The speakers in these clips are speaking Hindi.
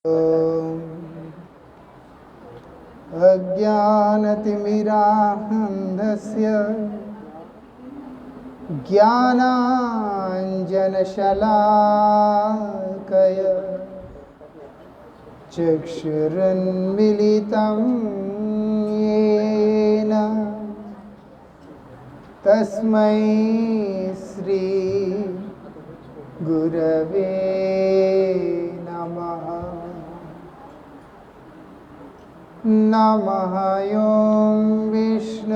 अज्ञानतिमिरान्धस्य ज्ञानाञ्जनशलाकया चक्षुरुन्मीलितं येन तस्मै श्री गुरवे नमः। नमः ॐ विष्णुपादाय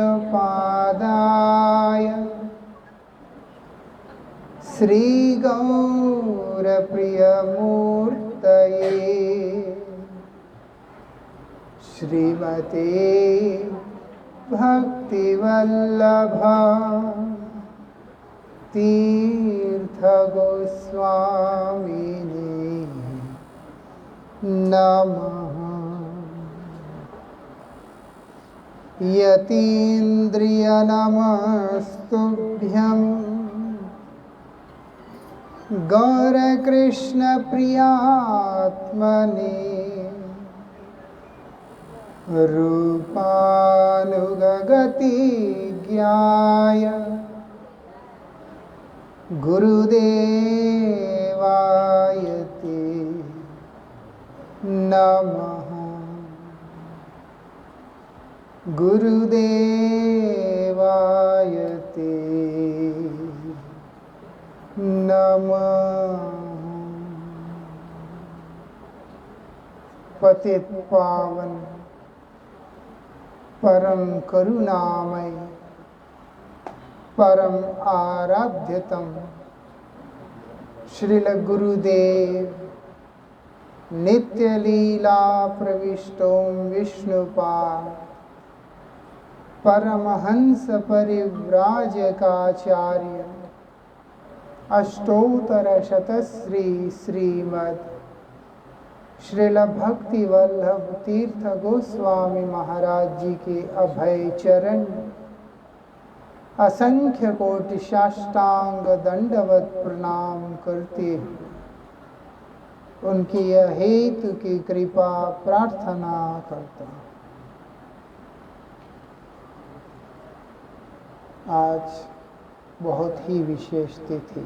श्रीगौरप्रियमूर्तये श्रीमते भक्तिवल्लभा तीर्थगोस्वामिने नमः। यतीन्द्रियनमस्तुभ्यं गौरकृष्णप्रियात्मने रूपानुगतिज्ञाय गुरुदेवाय ते नमः। गुरुदेवाय ते नमः। पतित पावन परम करुणामय परम आराध्यतम श्रील गुरुदेव नित्य लीला प्रविष्टो विष्णुपाद परमहंस परिव्राजकाचार्य अष्टोत्तर शतश्री श्रीमद् श्रील भक्ति वल्लभ तीर्थ गोस्वामी महाराज जी के अभय चरण असंख्य कोटि साष्टांग दंडवत प्रणाम करते उनकी यह हेतु की कृपा प्रार्थना करता हूँ। आज बहुत ही विशेष तिथि।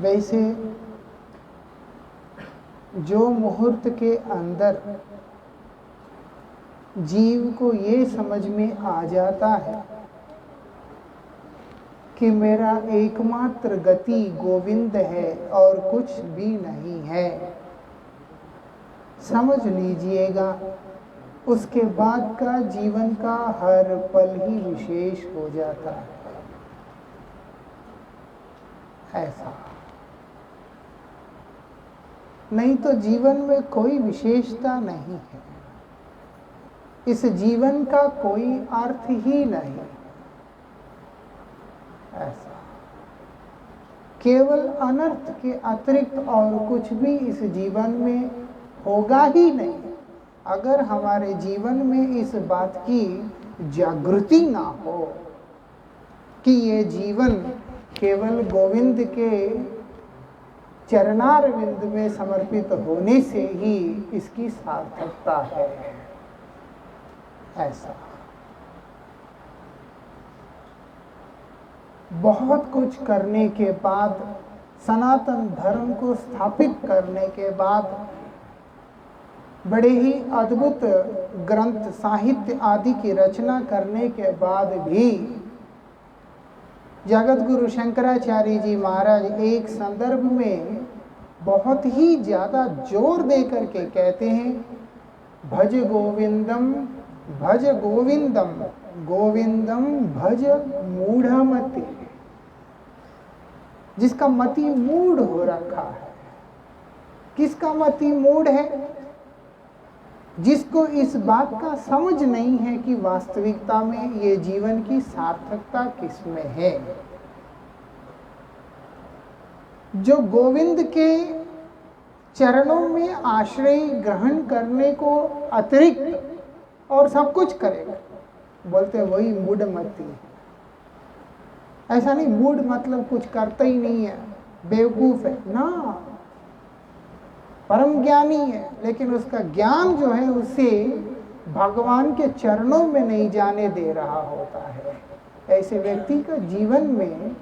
वैसे जो मुहूर्त के अंदर जीव को ये समझ में आ जाता है कि मेरा एकमात्र गति गोविंद है और कुछ भी नहीं है, समझ लीजिएगा उसके बाद का जीवन का हर पल ही विशेष हो जाता है। ऐसा नहीं तो जीवन में कोई विशेषता नहीं है, इस जीवन का कोई अर्थ ही नहीं। ऐसा केवल अनर्थ के अतिरिक्त और कुछ भी इस जीवन में होगा ही नहीं। अगर हमारे जीवन में इस बात की जागृति ना हो कि ये जीवन केवल गोविंद के चरणारविंद में समर्पित होने से ही इसकी सार्थकता है। ऐसा बहुत कुछ करने के बाद, सनातन धर्म को स्थापित करने के बाद, बड़े ही अद्भुत ग्रंथ साहित्य आदि की रचना करने के बाद भी जगत गुरु शंकराचार्य जी महाराज एक संदर्भ में बहुत ही ज्यादा जोर दे करके कहते हैं, भज गोविंदम भज गोविंदम गोविंदम भज मूढ़मति। जिसका मति मूढ़ हो रखा है। किसका मति मूढ़ है? जिसको इस बात का समझ नहीं है कि वास्तविकता में ये जीवन की सार्थकता किसमें है। जो गोविंद के चरणों में आश्रय ग्रहण करने को अतिरिक्त और सब कुछ करेगा, बोलते वही मूढ़मति है। ऐसा नहीं, मूढ़ मतलब कुछ करता ही नहीं है, बेवकूफ है ना, परम ज्ञानी है, लेकिन उसका ज्ञान जो है उसे भगवान के चरणों में नहीं जाने दे रहा होता है। ऐसे व्यक्ति का जीवन में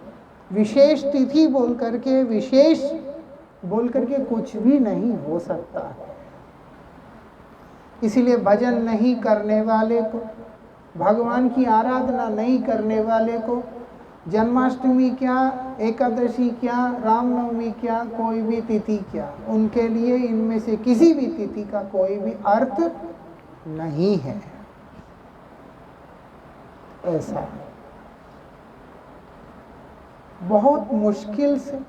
विशेष तिथि बोल करके, विशेष बोल करके कुछ भी नहीं हो सकता है। इसलिए भजन नहीं करने वाले को, भगवान की आराधना नहीं करने वाले को जन्माष्टमी क्या, एकादशी क्या, रामनवमी क्या, कोई भी तिथि क्या, उनके लिए इनमें से किसी भी तिथि का कोई भी अर्थ नहीं है। ऐसा बहुत मुश्किल से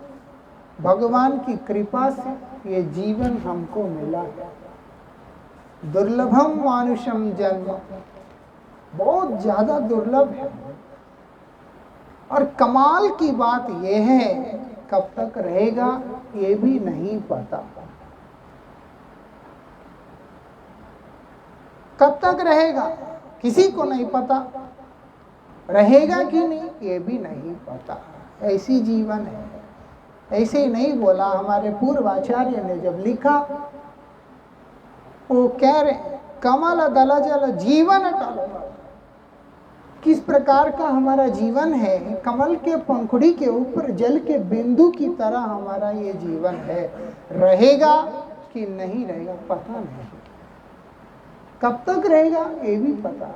भगवान की कृपा से ये जीवन हमको मिला है। दुर्लभम मानुषम जन्म, बहुत ज्यादा दुर्लभ है। और कमाल की बात यह है, कब तक रहेगा ये भी नहीं पता। कब तक रहेगा किसी को नहीं पता, रहेगा कि नहीं ये भी नहीं पता। ऐसी जीवन है। ऐसे ही नहीं बोला, हमारे पूर्वाचार्य ने जब लिखा, वो कह रहे कमल दल जल जीवन टल। किस प्रकार का हमारा जीवन है, कमल के पंखुड़ी के ऊपर जल के बिंदु की तरह हमारा ये जीवन है। रहेगा कि नहीं रहेगा पता नहीं, कब तक रहेगा ये भी पता।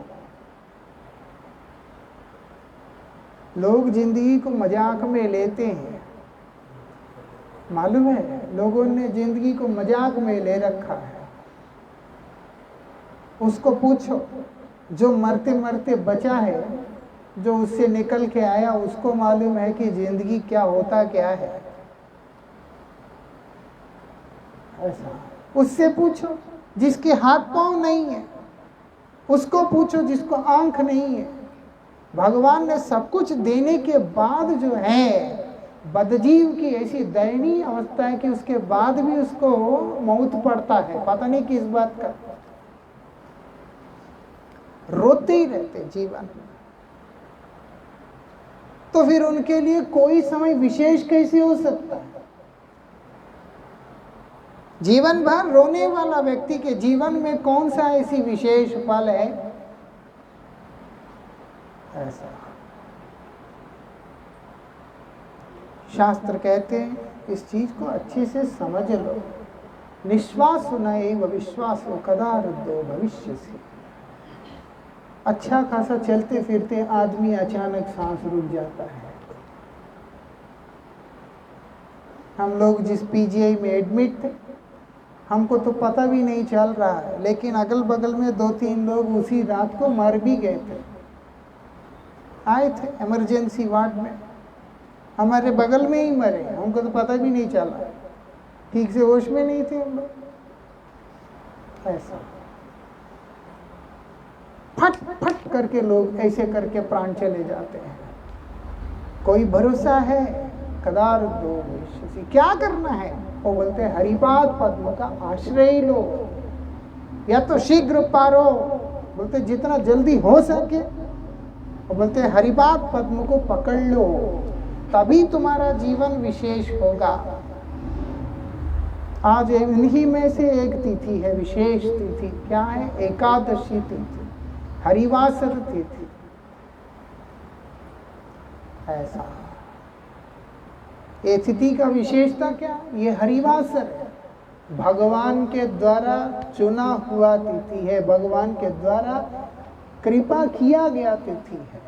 लोग जिंदगी को मजाक में लेते हैं, मालूम है, लोगों ने जिंदगी को मजाक में ले रखा है। उसको पूछो, जो मरते मरते बचा है, जो उससे निकल के आया, उसको मालूम है कि जिंदगी क्या होता क्या है। ऐसा उससे पूछो जिसके हाथ पांव नहीं है, उसको पूछो जिसको आंख नहीं है। भगवान ने सब कुछ देने के बाद जो है, बदजीव की ऐसी दयनीय अवस्था है कि उसके बाद भी उसको मौत पड़ता है। पता नहीं किस बात का, रोते ही रहते जीवन। तो फिर उनके लिए कोई समय विशेष कैसे हो सकता है? जीवन भर रोने वाला व्यक्ति के जीवन में कौन सा ऐसी विशेष पल है? ऐसा शास्त्र कहते हैं, इस चीज को अच्छे से समझ लो। निश्वास नैव विश्वास कदा रुद्धो भविष्य से। अच्छा खासा चलते फिरते आदमी अचानक सांस रुक जाता है। हम लोग जिस पीजीआई में एडमिट थे, हमको तो पता भी नहीं चल रहा है, लेकिन अगल बगल में 2-3 लोग उसी रात को मर भी गए थे। आए थे इमरजेंसी वार्ड में, हमारे बगल में ही मरे, हमको तो पता भी नहीं चला, ठीक से होश में नहीं थे हम लोग। ऐसा फट फट करके लोग ऐसे करके प्राण चले जाते हैं। कोई भरोसा है? कदार दो भविष्य। क्या करना है? वो बोलते हैं हरिपाद पद्म का आश्रय लो, या तो शीघ्र पारो, बोलते जितना जल्दी हो सके। वो बोलते हैं हरिपाद पद्म को पकड़ लो, तभी तुम्हारा जीवन विशेष होगा। आज इन्हीं में से एक तिथि है, विशेष तिथि। क्या है? एकादशी तिथि, हरिवासर तिथि। ऐसा ये तिथि का विशेषता क्या? ये हरिवासर है, भगवान के द्वारा चुना हुआ तिथि है, भगवान के द्वारा कृपा किया गया तिथि है।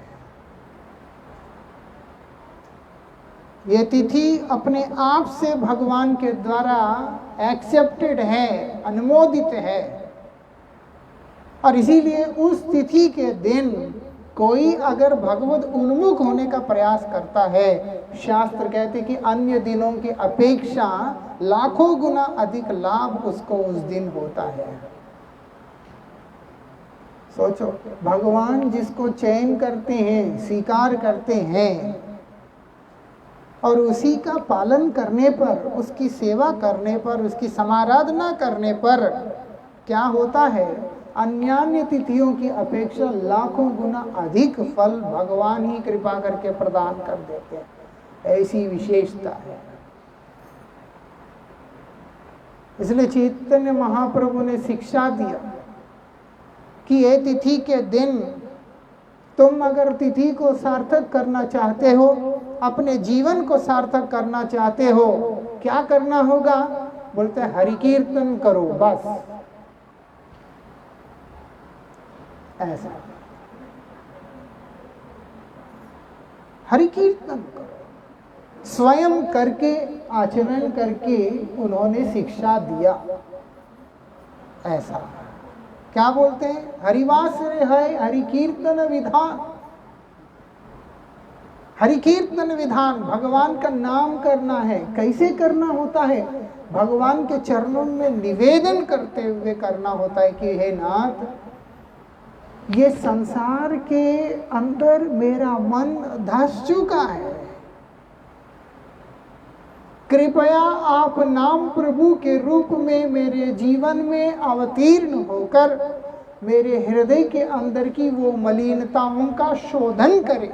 ये तिथि अपने आप से भगवान के द्वारा एक्सेप्टेड है, अनुमोदित है। और इसीलिए उस तिथि के दिन कोई अगर भगवत उन्मुख होने का प्रयास करता है, शास्त्र कहते कि अन्य दिनों की अपेक्षा लाखों गुना अधिक लाभ उसको उस दिन होता है। सोचो, भगवान जिसको चयन करते हैं, स्वीकार करते हैं, और उसी का पालन करने पर, उसकी सेवा करने पर, उसकी समाराधना करने पर क्या होता है? अन्यान्य तिथियों की अपेक्षा लाखों गुना अधिक फल भगवान ही कृपा करके प्रदान कर देते हैं। ऐसी विशेषता है। इसलिए चैतन्य महाप्रभु ने शिक्षा दिया कि ये तिथि के दिन तुम अगर तिथि को सार्थक करना चाहते हो, अपने जीवन को सार्थक करना चाहते हो, क्या करना होगा? बोलते हैं हरि कीर्तन करो, बस ऐसा हरि कीर्तन करो। स्वयं करके, आचरण करके उन्होंने शिक्षा दिया। ऐसा क्या बोलते हैं? हरिवास है हरि कीर्तन विधान। हरि कीर्तन विधान, भगवान का नाम करना है। कैसे करना होता है? भगवान के चरणों में निवेदन करते हुए करना होता है कि हे नाथ, ये संसार के अंदर मेरा मन धंस चुका है, कृपया आप नाम प्रभु के रूप में मेरे जीवन में अवतीर्ण होकर मेरे हृदय के अंदर की वो मलिनताओं का शोधन करें।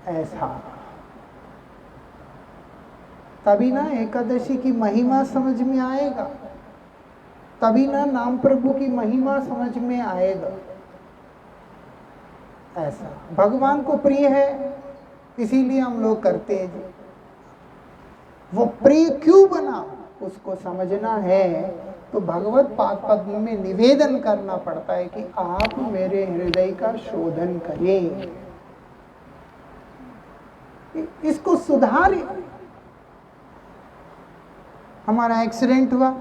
ऐसा तभी ना एकादशी की महिमा समझ में आएगा, तभी ना नाम प्रभु की महिमा समझ में आएगा। ऐसा भगवान को प्रिय है, इसीलिए हम लोग करते हैं जी। वो प्रिय क्यों बना उसको समझना है तो भगवत पाद पद्म में निवेदन करना पड़ता है कि आप मेरे हृदय का शोधन करें, इसको सुधारें। हमारा एक्सीडेंट हुआ,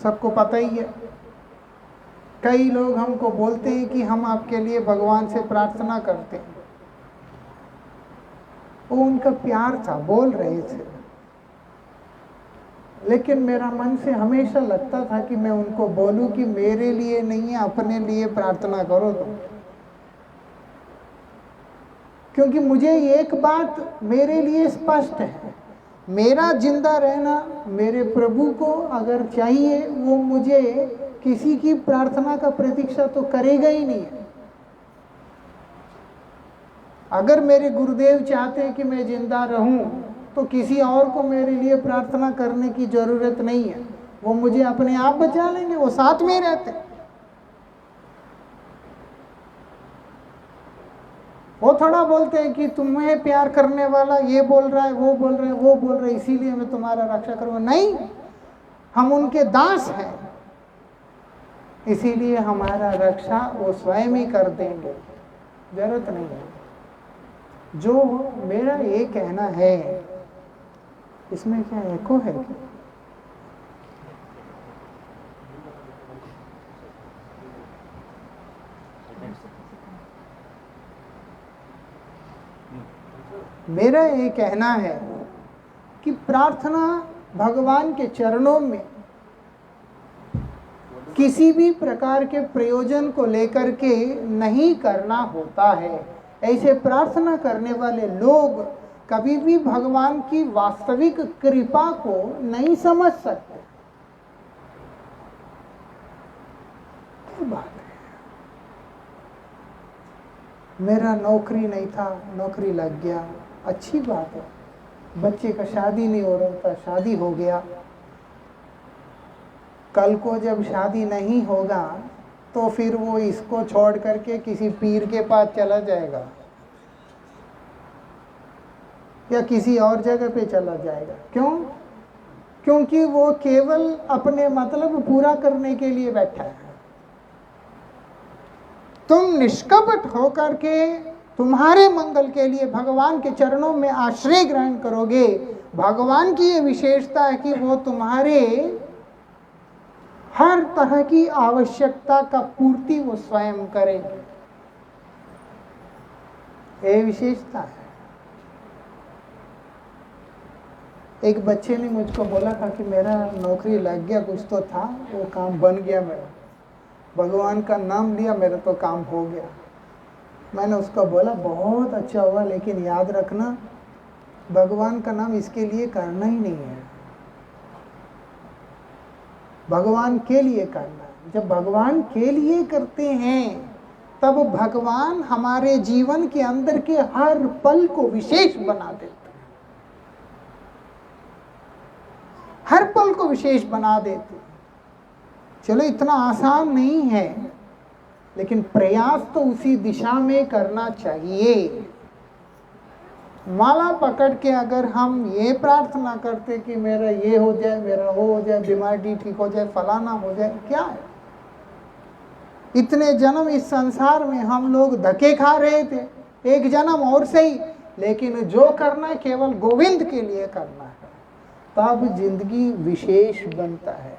सबको पता ही है। कई लोग हमको बोलते हैं कि हम आपके लिए भगवान से प्रार्थना करते हैं। वो उनका प्यार था, बोल रहे थे, लेकिन मेरा मन से हमेशा लगता था कि मैं उनको बोलूं कि मेरे लिए नहीं है, अपने लिए प्रार्थना करो तुम। क्योंकि मुझे एक बात मेरे लिए स्पष्ट है, मेरा जिंदा रहना मेरे प्रभु को अगर चाहिए, वो मुझे किसी की प्रार्थना का प्रतीक्षा तो करेगा ही नहीं। अगर मेरे गुरुदेव चाहते हैं कि मैं जिंदा रहूं तो किसी और को मेरे लिए प्रार्थना करने की जरूरत नहीं है, वो मुझे अपने आप बचा लेंगे, वो साथ में रहते। वो थोड़ा बोलते हैं कि तुम्हें प्यार करने वाला ये बोल रहा है, वो बोल रहा है, वो बोल रहा है, इसीलिए मैं तुम्हारा रक्षा करूंगा। नहीं, हम उनके दास हैं, इसीलिए हमारा रक्षा वो स्वयं ही कर देंगे, जरूरत नहीं है। जो मेरा ये कहना है, इसमें क्या एको है क्या? मेरा ये कहना है कि प्रार्थना भगवान के चरणों में किसी भी प्रकार के प्रयोजन को लेकर के नहीं करना होता है। ऐसे प्रार्थना करने वाले लोग कभी भी भगवान की वास्तविक कृपा को नहीं समझ सकते। क्या बात है, मेरा नौकरी नहीं था, नौकरी लग गया, अच्छी बात है। बच्चे का शादी नहीं हो रहा था, शादी हो गया। कल को जब शादी नहीं होगा तो फिर वो इसको छोड़ करके किसी पीर के पास चला जाएगा या किसी और जगह पे चला जाएगा। क्यों? क्योंकि वो केवल अपने मतलब पूरा करने के लिए बैठा है। तुम निष्कपट होकर के तुम्हारे मंगल के लिए भगवान के चरणों में आश्रय ग्रहण करोगे। भगवान की ये विशेषता है कि वो तुम्हारे हर तरह की आवश्यकता का पूर्ति वो स्वयं करेंगे। ये विशेषता है। एक बच्चे ने मुझको बोला था कि मेरा नौकरी लग गया, कुछ तो था, वो काम बन गया मेरा, भगवान का नाम लिया, मेरा तो काम हो गया। मैंने उसको बोला बहुत अच्छा हुआ, लेकिन याद रखना भगवान का नाम इसके लिए करना ही नहीं है, भगवान के लिए करना है। जब भगवान के लिए करते हैं तब भगवान हमारे जीवन के अंदर के हर पल को विशेष बना देते हैं। हर पल को विशेष बना देते। चलो इतना आसान नहीं है, लेकिन प्रयास तो उसी दिशा में करना चाहिए। माला पकड़ के अगर हम ये प्रार्थना करते कि मेरा ये हो जाए, मेरा वो हो जाए, बीमारी ठीक हो जाए, फलाना हो जाए, क्या है? इतने जन्म इस संसार में हम लोग धक्के खा रहे थे, एक जन्म और सही, लेकिन जो करना है केवल गोविंद के लिए करना है, तब जिंदगी विशेष बनता है,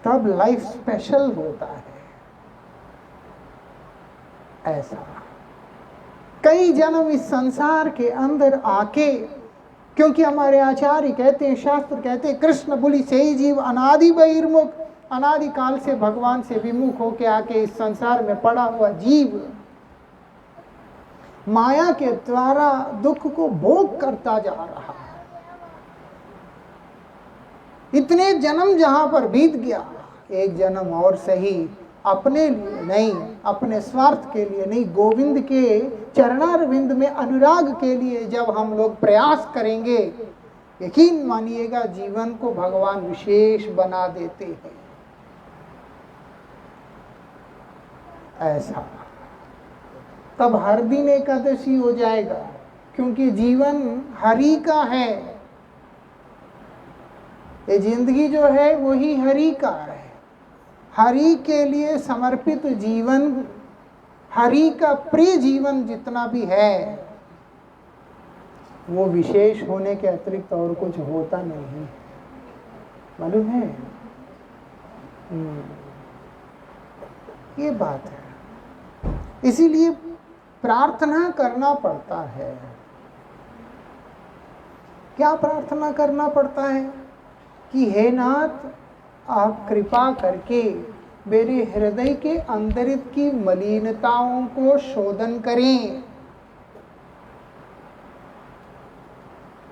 तब लाइफ स्पेशल होता है। ऐसा कई जन्म इस संसार के अंदर आके, क्योंकि हमारे आचार्य कहते हैं, शास्त्र कहते हैं, कृष्ण बोली से ही जीव अनादि बहिर्मुख, अनादि काल से भगवान से विमुख होके आके इस संसार में पड़ा हुआ जीव माया के द्वारा दुख को भोग करता जा रहा है। इतने जन्म जहां पर बीत गया, एक जन्म और सही, अपने लिए नहीं, अपने स्वार्थ के लिए नहीं, गोविंद के चरणारविंद में अनुराग के लिए जब हम लोग प्रयास करेंगे, यकीन मानिएगा जीवन को भगवान विशेष बना देते हैं। ऐसा तब हर दिन एकादशी हो जाएगा, क्योंकि जीवन हरि का है। ये जिंदगी जो है वही हरि का है। हरि के लिए समर्पित जीवन, हरि का प्रिय जीवन जितना भी है, वो विशेष होने के अतिरिक्त और कुछ होता नहीं, मालूम है? ये बात है। इसीलिए प्रार्थना करना पड़ता है। क्या प्रार्थना करना पड़ता है? कि हे नाथ, आप कृपा करके मेरे हृदय के अंतरित की मलिनताओं को शोधन करें।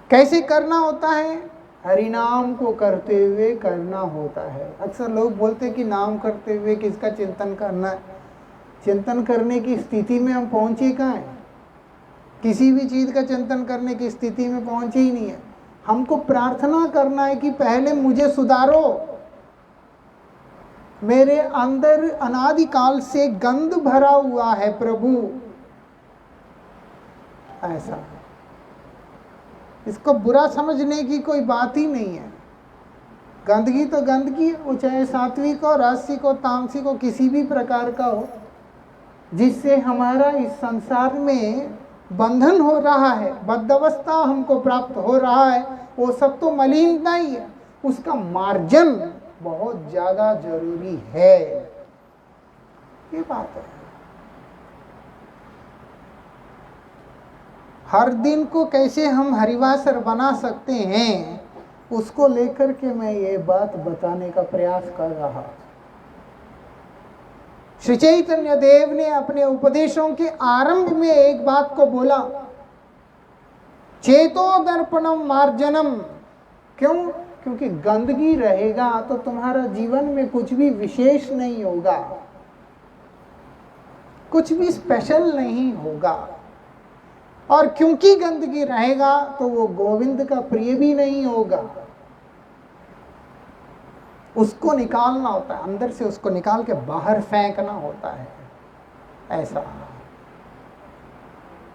कैसे करना होता है? हरि नाम को करते हुए करना होता है। अक्सर लोग बोलते हैं कि नाम करते हुए किसका चिंतन करना है। चिंतन करने की स्थिति में हम पहुंचे कहाँ हैं? किसी भी चीज़ का चिंतन करने की स्थिति में पहुंचे ही नहीं है। हमको प्रार्थना करना है कि पहले मुझे सुधारो, मेरे अंदर अनादिकाल से गंध भरा हुआ है प्रभु। ऐसा, इसको बुरा समझने की कोई बात ही नहीं है। गंदगी तो गंदगी, वो चाहे सात्विक हो, राजसिक हो, तामसिक हो, किसी भी प्रकार का हो, जिससे हमारा इस संसार में बंधन हो रहा है, बद्अवस्था हमको प्राप्त हो रहा है, वो सब तो मलिनता ही है। उसका मार्जन बहुत ज्यादा जरूरी है। ये बात है। हर दिन को कैसे हम हरिवासर बना सकते हैं, उसको लेकर के मैं ये बात बताने का प्रयास कर रहा। श्री चैतन्य देव ने अपने उपदेशों के आरंभ में एक बात को बोला, चेतो दर्पणम मार्जनम। क्यों? क्योंकि गंदगी रहेगा तो तुम्हारा जीवन में कुछ भी विशेष नहीं होगा, कुछ भी स्पेशल नहीं होगा। और क्योंकि गंदगी रहेगा तो वो गोविंद का प्रिय भी नहीं होगा। उसको निकालना होता है, अंदर से उसको निकाल के बाहर फेंकना होता है। ऐसा,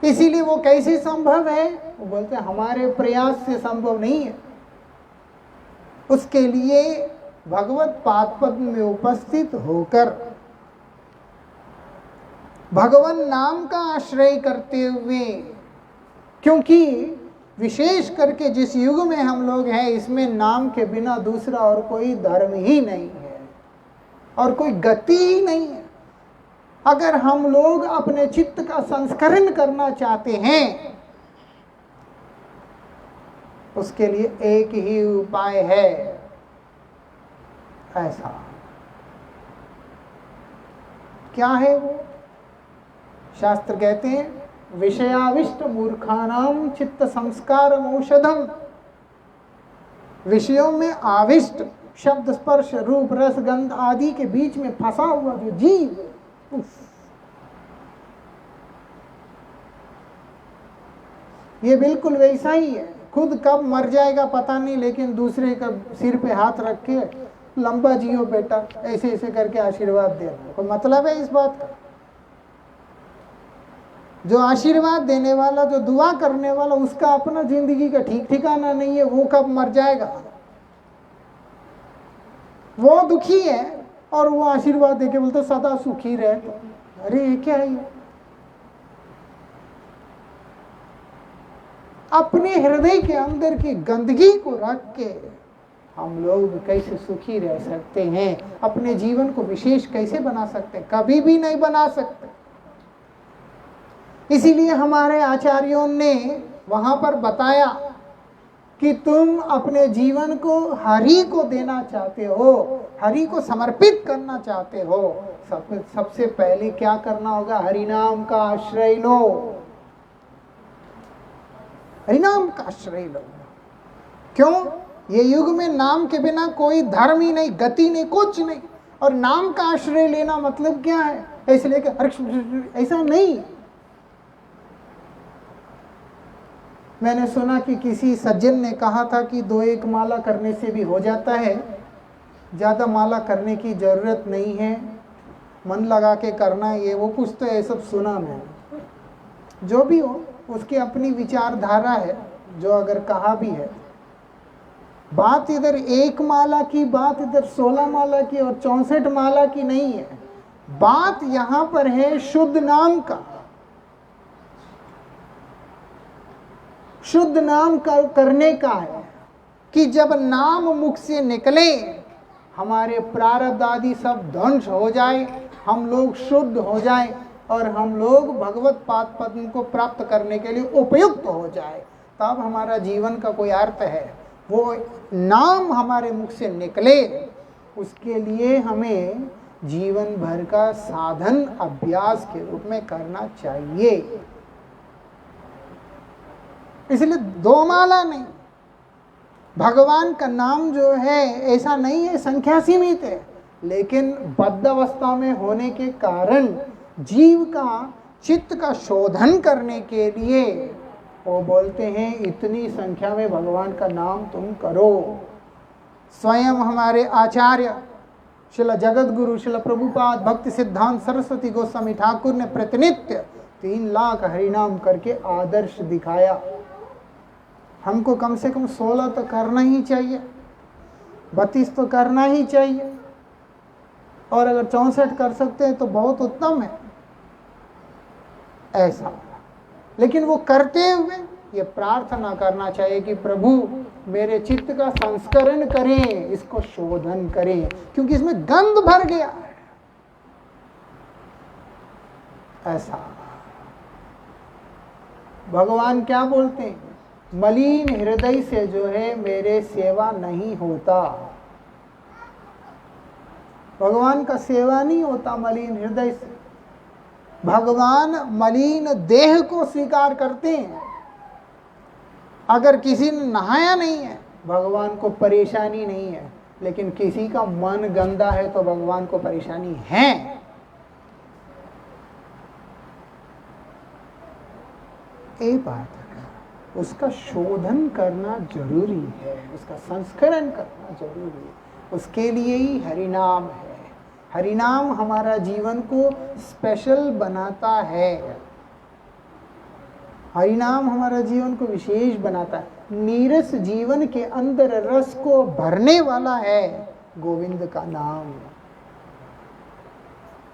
इसीलिए वो कैसे संभव है? वो बोलते हैं हमारे प्रयास से संभव नहीं है। उसके लिए भगवत पादपद्म में उपस्थित होकर भगवान नाम का आश्रय करते हुए, क्योंकि विशेष करके जिस युग में हम लोग हैं, इसमें नाम के बिना दूसरा और कोई धर्म ही नहीं है और कोई गति ही नहीं है। अगर हम लोग अपने चित्त का संस्करण करना चाहते हैं, उसके लिए एक ही उपाय है। ऐसा क्या है वो? शास्त्र कहते हैं, विषयाविष्ट मूर्खानाम चित्त संस्कार औषधम। विषयों में आविष्ट, शब्द, स्पर्श, रूप, रस, गंध आदि के बीच में फंसा हुआ जो जीव, ये बिल्कुल वैसा ही है। खुद कब मर जाएगा पता नहीं, लेकिन दूसरे का सिर पे हाथ रख के लंबा जियो बेटा ऐसे ऐसे करके आशीर्वाद दे रहा है। कोई मतलब है इस बात का? जो आशीर्वाद देने वाला, जो दुआ करने वाला, उसका अपना जिंदगी का ठीक ठिकाना नहीं है, वो कब मर जाएगा। वो दुखी है और वो आशीर्वाद देके बोलते सदा सुखी रहे। अरे ये क्या है? अपने हृदय के अंदर की गंदगी को रख के हम लोग कैसे सुखी रह सकते हैं? अपने जीवन को विशेष कैसे बना सकते हैं? कभी भी नहीं बना सकते। इसीलिए हमारे आचार्यों ने वहां पर बताया कि तुम अपने जीवन को हरि को देना चाहते हो, हरि को समर्पित करना चाहते हो, सबसे पहले क्या करना होगा? हरि नाम का आश्रय लो, हरि नाम का आश्रय लो। क्यों? ये युग में नाम के बिना कोई धर्म ही नहीं, गति नहीं, कुछ नहीं। और नाम का आश्रय लेना मतलब क्या है? इसलिए ऐसा नहीं। मैंने सुना कि किसी सज्जन ने कहा था कि 2-1 माला करने से भी हो जाता है, ज़्यादा माला करने की ज़रूरत नहीं है, मन लगा के करना ये वो, कुछ तो ये सब सुना मैंने। जो भी हो, उसकी अपनी विचारधारा है, जो अगर कहा भी है। बात इधर 1 माला की, बात इधर 16 माला की और 64 माला की नहीं है। बात यहाँ पर है शुद्ध नाम का। शुद्ध नाम करने का है कि जब नाम मुख से निकले हमारे प्रारब्ध आदि सब ध्वंस हो जाए, हम लोग शुद्ध हो जाए और हम लोग भगवत पाद पद्म को प्राप्त करने के लिए उपयुक्त हो जाए, तब हमारा जीवन का कोई अर्थ है। वो नाम हमारे मुख से निकले, उसके लिए हमें जीवन भर का साधन अभ्यास के रूप में करना चाहिए। इसलिए 2 माला नहीं, भगवान का नाम जो है ऐसा नहीं है संख्या सीमित है, लेकिन बद्ध अवस्था में होने के कारण जीव का चित्त का शोधन करने के लिए वो बोलते हैं इतनी संख्या में भगवान का नाम तुम करो। स्वयं हमारे आचार्य श्रील जगत गुरु श्रील प्रभुपाद भक्ति सिद्धांत सरस्वती गोस्वामी ठाकुर ने प्रतिनित्य 3 लाख हरिनाम करके आदर्श दिखाया। हमको कम से कम 16 तो करना ही चाहिए, 32 तो करना ही चाहिए, और अगर 64 कर सकते हैं तो बहुत उत्तम है ऐसा। लेकिन वो करते हुए ये प्रार्थना करना चाहिए कि प्रभु मेरे चित्त का संस्करण करें, इसको शोधन करें, क्योंकि इसमें गंध भर गया है ऐसा। भगवान क्या बोलते हैं? मलिन हृदय से जो है मेरे सेवा नहीं होता। भगवान का सेवा नहीं होता मलिन हृदय से। भगवान मलिन देह को स्वीकार करते हैं। अगर किसी ने नहाया नहीं है भगवान को परेशानी नहीं है, लेकिन किसी का मन गंदा है तो भगवान को परेशानी है। एक बात है, उसका शोधन करना जरूरी है, उसका संस्करण करना जरूरी है। उसके लिए ही हरिनाम है। हरिनाम हमारा जीवन को स्पेशल बनाता है, हरिनाम हमारा जीवन को विशेष बनाता है। नीरस जीवन के अंदर रस को भरने वाला है गोविंद का नाम।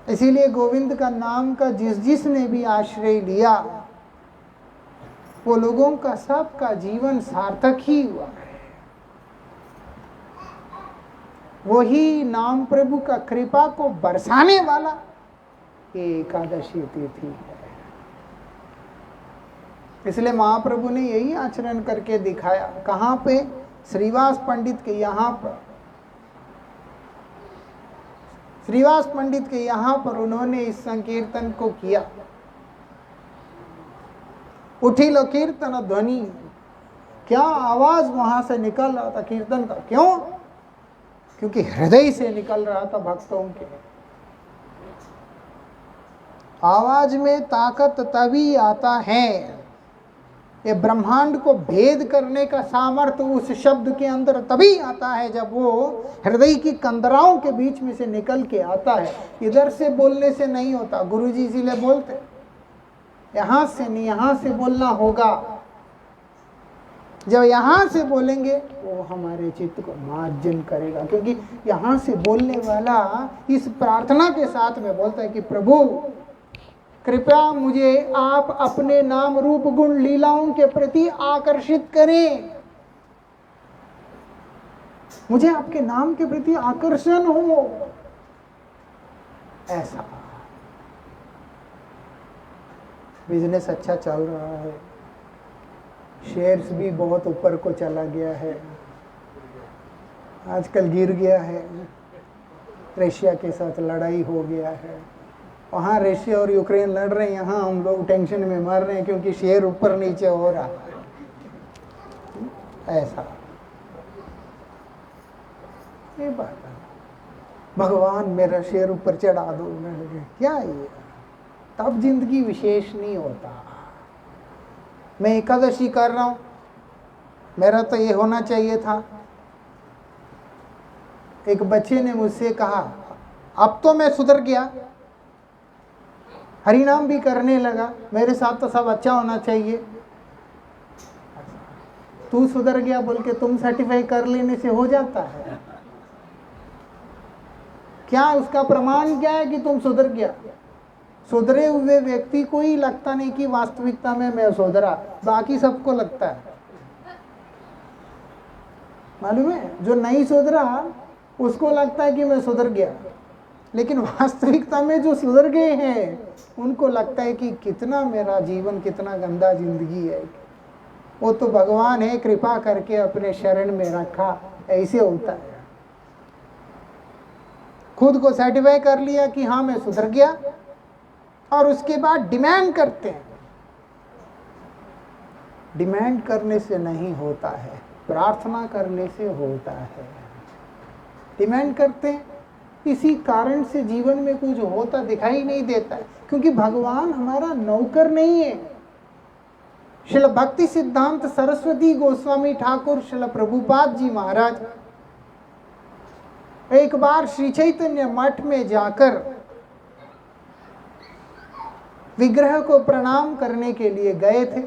इसीलिए गोविंद का नाम का जिसने भी आश्रय लिया वो लोगों का सबका जीवन सार्थक ही हुआ है। वही नाम प्रभु का कृपा को बरसाने वाला ये एकादशी तिथि है। इसलिए महाप्रभु ने यही आचरण करके दिखाया। कहाँ पे? श्रीवास पंडित के यहाँ पर। श्रीवास पंडित के यहाँ पर उन्होंने इस संकीर्तन को किया। उठी लो कीर्तन ध्वनि, क्या आवाज वहां से निकल रहा था कीर्तन का। क्यों? क्योंकि हृदय से निकल रहा था भक्तों के। आवाज में ताकत तभी आता है ये ब्रह्मांड को भेद करने का सामर्थ्य उस शब्द के अंदर तभी आता है जब वो हृदय की कंदराओं के बीच में से निकल के आता है। इधर से बोलने से नहीं होता। गुरुजी इसीलिए बोलते यहाँ से नहीं, यहाँ से बोलना होगा। जब यहाँ से बोलेंगे वो हमारे चित्त को मार्जन करेगा, क्योंकि यहाँ से बोलने वाला इस प्रार्थना के साथ में बोलता है कि प्रभु कृपया मुझे आप अपने नाम रूप गुण लीलाओं के प्रति आकर्षित करें, मुझे आपके नाम के प्रति आकर्षण हो। ऐसा बिजनेस अच्छा चल रहा है, शेयर्स भी बहुत ऊपर को चला गया है, आजकल गिर गया है, रशिया के साथ लड़ाई हो गया है, वहाँ रशिया और यूक्रेन लड़ रहे हैं, यहाँ हम लोग टेंशन में मर रहे हैं क्योंकि शेयर ऊपर नीचे हो रहा है। ऐसा ये बात है, भगवान मेरा शेयर ऊपर चढ़ा दो, क्या ये, तब जिंदगी विशेष नहीं होता। मैं एकादशी कर रहा हूँ, मेरा तो ये होना चाहिए था। एक बच्चे ने मुझसे कहा अब तो मैं सुधर गया, हरिनाम भी करने लगा, मेरे साथ तो सब अच्छा होना चाहिए। तू सुधर गया बोल के तुम सर्टिफाई कर लेने से हो जाता है क्या? उसका प्रमाण क्या है कि तुम सुधर गया? सुधरे हुए व्यक्ति को ही लगता नहीं कि वास्तविकता में मैं सुधरा, बाकी सबको लगता है। मालूम है, जो नहीं सुधरा उसको लगता है कि मैं सुधर गया, लेकिन वास्तविकता में जो सुधर गए हैं उनको लगता है कि कितना मेरा जीवन कितना गंदा जिंदगी है। वो तो भगवान है, कृपा करके अपने शरण में रखा, ऐसे होता है। खुद को सर्टिफाई कर लिया कि हाँ मैं सुधर गया, और उसके बाद डिमांड करते हैं। डिमांड करने से नहीं होता है, प्रार्थना करने से होता है। डिमांड करते हैं, इसी कारण से जीवन में कुछ होता दिखाई नहीं देता है, क्योंकि भगवान हमारा नौकर नहीं है। श्रील भक्ति सिद्धांत सरस्वती गोस्वामी ठाकुर श्रील प्रभुपाद जी महाराज एक बार श्री चैतन्य मठ में जाकर विग्रह को प्रणाम करने के लिए गए थे।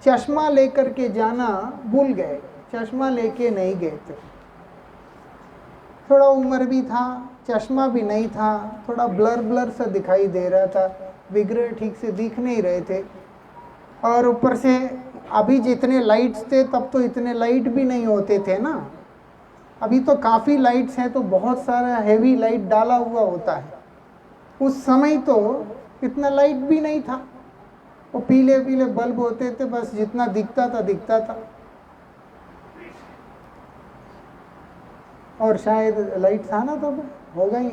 चश्मा लेकर के जाना भूल गए, चश्मा लेके नहीं गए थे। थोड़ा उम्र भी था, चश्मा भी नहीं था, थोड़ा ब्लर ब्लर सा दिखाई दे रहा था, विग्रह ठीक से दिख नहीं रहे थे। और ऊपर से अभी जितने लाइट्स थे तब तो इतने लाइट भी नहीं होते थे ना, अभी तो काफ़ी लाइट्स हैं तो बहुत सारा हेवी लाइट डाला हुआ होता है। उस समय तो इतना लाइट भी नहीं था, वो पीले पीले बल्ब होते थे, बस जितना दिखता था दिखता था। और शायद लाइट था ना तब, होगा ही।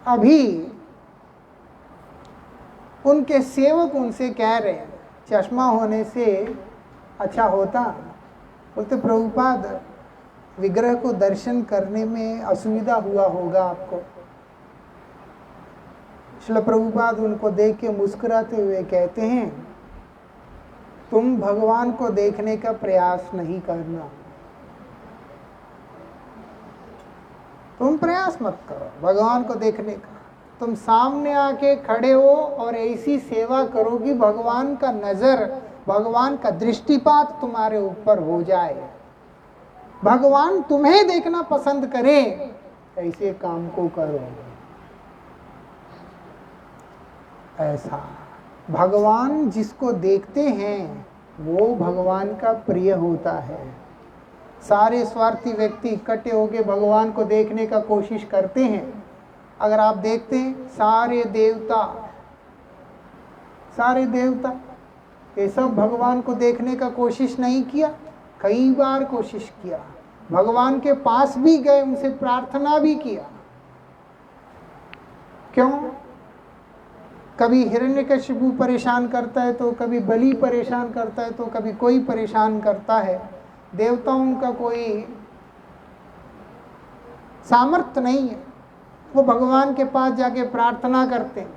अभी उनके सेवक उनसे कह रहे हैं चश्मा होने से अच्छा होता। बोलते प्रभुपाद विग्रह को दर्शन करने में असुविधा हुआ होगा आपको। श्रील प्रभुपाद उनको देख के मुस्कुराते हुए कहते हैं तुम भगवान को देखने का प्रयास नहीं करना, तुम प्रयास मत करो भगवान को देखने का। तुम सामने आके खड़े हो और ऐसी सेवा करो कि भगवान का नज़र, भगवान का दृष्टिपात तुम्हारे ऊपर हो जाए, भगवान तुम्हें देखना पसंद करे, ऐसे काम को करो। ऐसा भगवान जिसको देखते हैं वो भगवान का प्रिय होता है। सारे स्वार्थी व्यक्ति इकट्ठे होकर भगवान को देखने का कोशिश करते हैं। अगर आप देखते हैं सारे देवता ये सब भगवान को देखने का कोशिश नहीं किया, कई बार कोशिश किया, भगवान के पास भी गए, उनसे प्रार्थना भी किया। क्यों? कभी हिरण्यकशिपु परेशान करता है तो कभी बलि परेशान करता है तो कभी कोई परेशान करता है। देवताओं का कोई सामर्थ्य नहीं है, वो भगवान के पास जाके प्रार्थना करते हैं।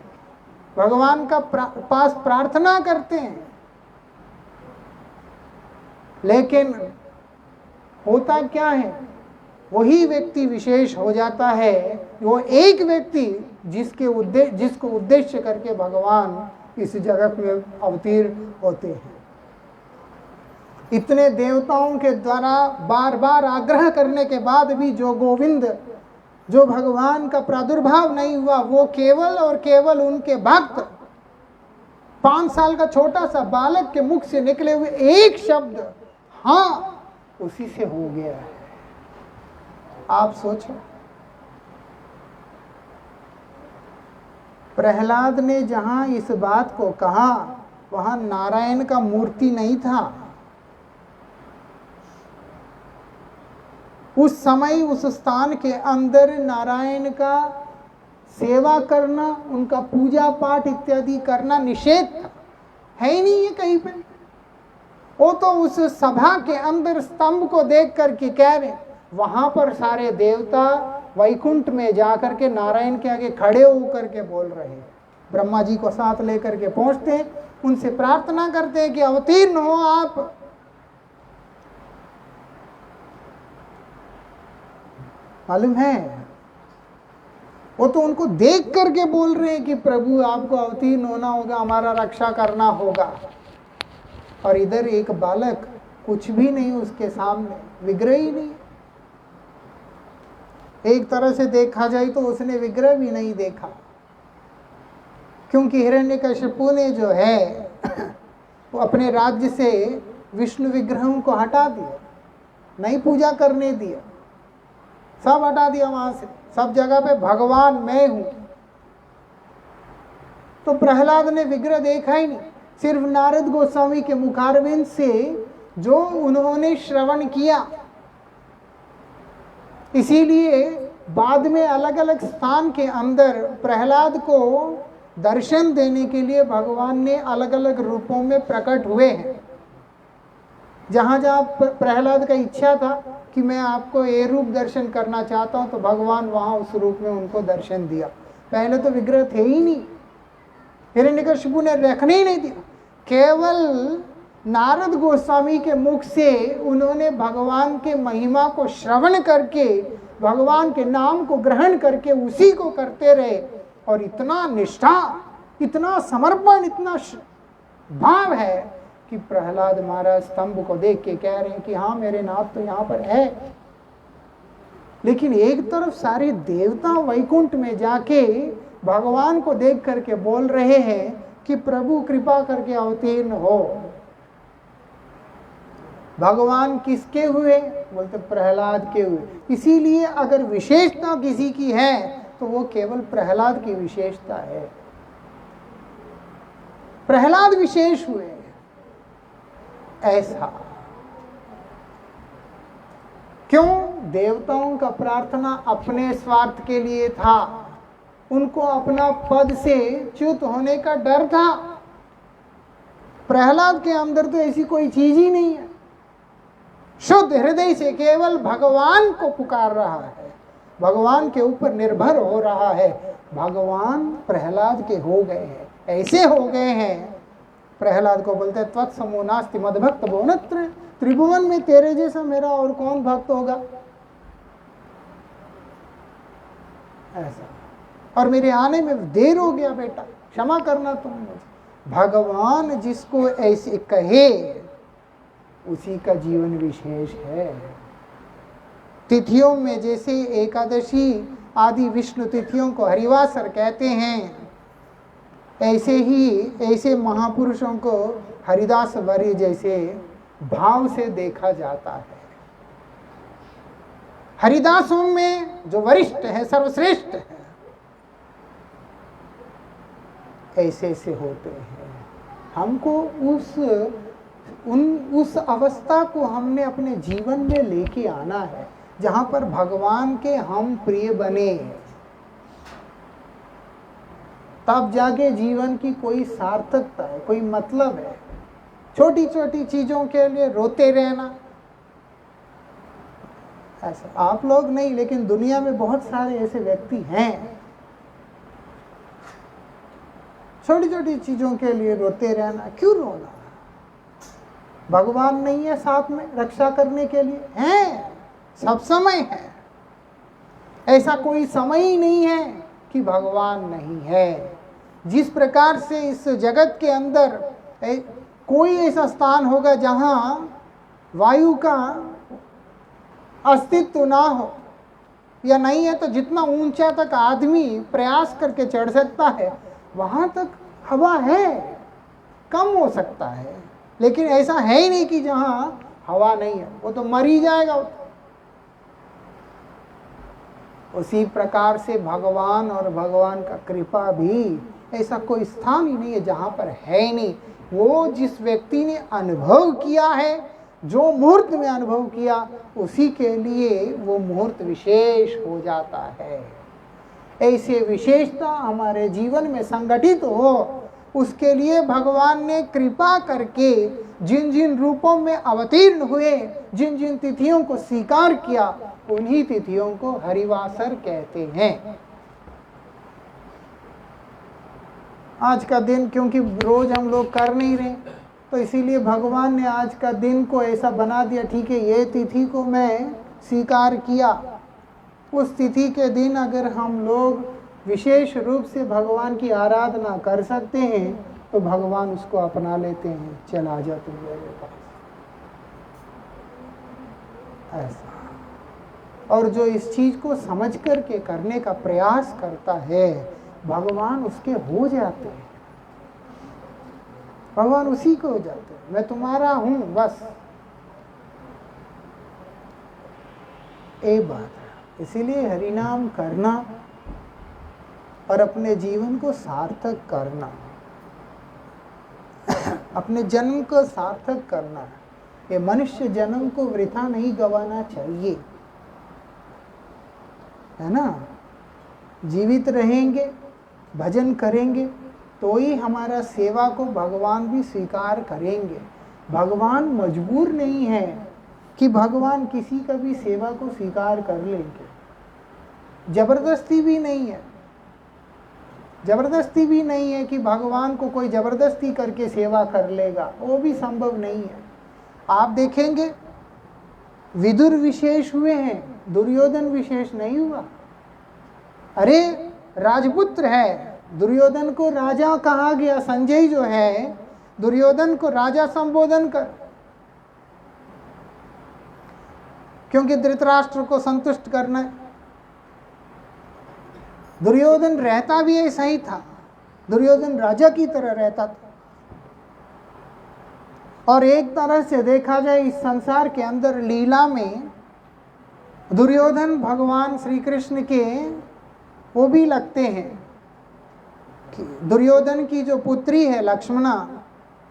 भगवान का पास प्रार्थना करते हैं, लेकिन होता क्या है, वही व्यक्ति विशेष हो जाता है। वो एक व्यक्ति जिसको उद्देश्य करके भगवान इस जगत में अवतीर्ण होते हैं। इतने देवताओं के द्वारा बार बार आग्रह करने के बाद भी जो भगवान का प्रादुर्भाव नहीं हुआ, वो केवल और केवल उनके भक्त 5 साल का छोटा सा बालक के मुख से निकले हुए एक शब्द हाँ, उसी से हो गया है। आप सोचो, प्रहलाद ने जहां इस बात को कहा वहां नारायण का मूर्ति नहीं था। उस समय उस स्थान के अंदर नारायण का सेवा करना, उनका पूजा पाठ इत्यादि करना निषेध था, है ही नहीं है कहीं पे। वो तो उस सभा के अंदर स्तंभ को देख करके कह रहे, वहां पर सारे देवता वैकुंठ में जाकर के नारायण के आगे खड़े होकर के बोल रहे हैं। ब्रह्मा जी को साथ लेकर के पहुंचते हैं, उनसे प्रार्थना करते हैं कि अवतीर्ण हो आप। मालूम है, वो तो उनको देख करके बोल रहे हैं कि प्रभु आपको अवतीर्ण होना होगा, हमारा रक्षा करना होगा। और इधर एक बालक, कुछ भी नहीं उसके सामने, विग्रह ही नहीं। एक तरह से देखा जाए तो उसने विग्रह भी नहीं देखा, क्योंकि हिरण्यकशिपु ने जो है वो अपने राज्य से विष्णु विग्रहों को हटा दिया, नहीं पूजा करने दिया, सब हटा दिया वहां से। सब जगह पे भगवान मैं हूं। तो प्रहलाद ने विग्रह देखा ही नहीं, सिर्फ नारद गोस्वामी के मुखारविंद से जो उन्होंने श्रवण किया। इसीलिए बाद में अलग अलग स्थान के अंदर प्रहलाद को दर्शन देने के लिए भगवान ने अलग अलग रूपों में प्रकट हुए हैं। जहाँ जहाँ प्रहलाद का इच्छा था कि मैं आपको ये रूप दर्शन करना चाहता हूँ, तो भगवान वहाँ उस रूप में उनको दर्शन दिया। पहले तो विग्रह थे ही नहीं, हिरण्यकशिपु ने रखने ही नहीं दिया। केवल नारद गोस्वामी के मुख से उन्होंने भगवान के महिमा को श्रवण करके, भगवान के नाम को ग्रहण करके उसी को करते रहे। और इतना निष्ठा, इतना समर्पण, इतना भाव है कि प्रहलाद महाराज स्तंभ को देख के कह रहे हैं कि हाँ, मेरे नाथ तो यहाँ पर है। लेकिन एक तरफ सारे देवता वैकुंठ में जाके भगवान को देख करके बोल रहे हैं कि प्रभु कृपा करके अवतीर्ण हो। भगवान किसके हुए? बोलते प्रहलाद के हुए। इसीलिए अगर विशेषता किसी की है तो वो केवल प्रहलाद की विशेषता है। प्रहलाद विशेष हुए ऐसा क्यों? देवताओं का प्रार्थना अपने स्वार्थ के लिए था, उनको अपना पद से च्युत होने का डर था। प्रहलाद के अंदर तो ऐसी कोई चीज ही नहीं है, शुद्ध हृदय से केवल भगवान को पुकार रहा है, भगवान के ऊपर निर्भर हो रहा है। भगवान प्रहलाद के हो गए हैं, ऐसे हो गए हैं। प्रहलाद को बोलते हैं त्वत्समो नास्ति मद्भक्त भुवनत्र, त्रिभुवन में तेरे जैसा मेरा और कौन भक्त होगा। ऐसा, और मेरे आने में देर हो गया बेटा, क्षमा करना तुम मुझे। भगवान जिसको ऐसे कहे उसी का जीवन विशेष है। तिथियों में जैसे एकादशी आदि विष्णु तिथियों को हरिवासर कहते हैं, ऐसे महापुरुषों को हरिदास वर्य जैसे भाव से देखा जाता है। हरिदासों में जो वरिष्ठ है, सर्वश्रेष्ठ है, ऐसे ऐसे होते हैं। हमको उस अवस्था को हमने अपने जीवन में लेके आना है जहां पर भगवान के हम प्रिय बने, तब जाके जीवन की कोई सार्थकता है, कोई मतलब है। छोटी छोटी चीजों के लिए रोते रहना, ऐसा आप लोग नहीं, लेकिन दुनिया में बहुत सारे ऐसे व्यक्ति हैं छोटी छोटी चीजों के लिए रोते रहना, क्यों रोना? भगवान नहीं है साथ में रक्षा करने के लिए? है, सब समय है। ऐसा कोई समय ही नहीं है कि भगवान नहीं है। जिस प्रकार से इस जगत के अंदर कोई ऐसा स्थान होगा जहां वायु का अस्तित्व ना हो, या नहीं है तो जितना ऊंचा तक आदमी प्रयास करके चढ़ सकता है वहां तक हवा है, कम हो सकता है, लेकिन ऐसा है ही नहीं कि जहां हवा नहीं है, वो तो मर ही जाएगा। उसी प्रकार से भगवान और भगवान का कृपा भी ऐसा कोई स्थान ही नहीं है जहां पर है ही नहीं। वो जिस व्यक्ति ने अनुभव किया है, जो मुहूर्त में अनुभव किया, उसी के लिए वो मुहूर्त विशेष हो जाता है। ऐसे विशेषता हमारे जीवन में संगठित हो, उसके लिए भगवान ने कृपा करके जिन जिन रूपों में अवतीर्ण हुए, जिन जिन तिथियों को स्वीकार किया, उन्हीं तिथियों को हरिवासर कहते हैं। आज का दिन क्योंकि रोज हम लोग कर नहीं रहे, तो इसीलिए भगवान ने आज का दिन को ऐसा बना दिया, ठीक है ये तिथि को मैं स्वीकार किया। उस तिथि के दिन अगर हम लोग विशेष रूप से भगवान की आराधना कर सकते हैं तो भगवान उसको अपना लेते हैं, चल आ जा तुम मेरे पास, ऐसा। और जो इस चीज को समझ करके करने का प्रयास करता है, भगवान उसके हो जाते हैं, भगवान उसी को हो जाते हैं। मैं तुम्हारा हूं, बस एक बात है। इसीलिए हरिनाम करना और अपने जीवन को सार्थक करना, अपने जन्म को सार्थक करना, ये मनुष्य जन्म को वृथा नहीं गंवाना चाहिए, है ना। जीवित रहेंगे, भजन करेंगे तो ही हमारा सेवा को भगवान भी स्वीकार करेंगे। भगवान मजबूर नहीं है कि भगवान किसी का भी सेवा को स्वीकार कर लेंगे, जबरदस्ती भी नहीं है। जबरदस्ती भी नहीं है कि भगवान को कोई जबरदस्ती करके सेवा कर लेगा, वो भी संभव नहीं है। आप देखेंगे विदुर विशेष हुए हैं, दुर्योधन विशेष नहीं हुआ। अरे राजपुत्र है, दुर्योधन को राजा कहा गया। संजय जो है दुर्योधन को राजा संबोधन कर, क्योंकि धृतराष्ट्र को संतुष्ट करना है। दुर्योधन रहता भी ऐसा ही था, दुर्योधन राजा की तरह रहता था। और एक तरह से देखा जाए इस संसार के अंदर लीला में दुर्योधन भगवान श्री कृष्ण के वो भी लगते हैं कि दुर्योधन की जो पुत्री है लक्ष्मणा,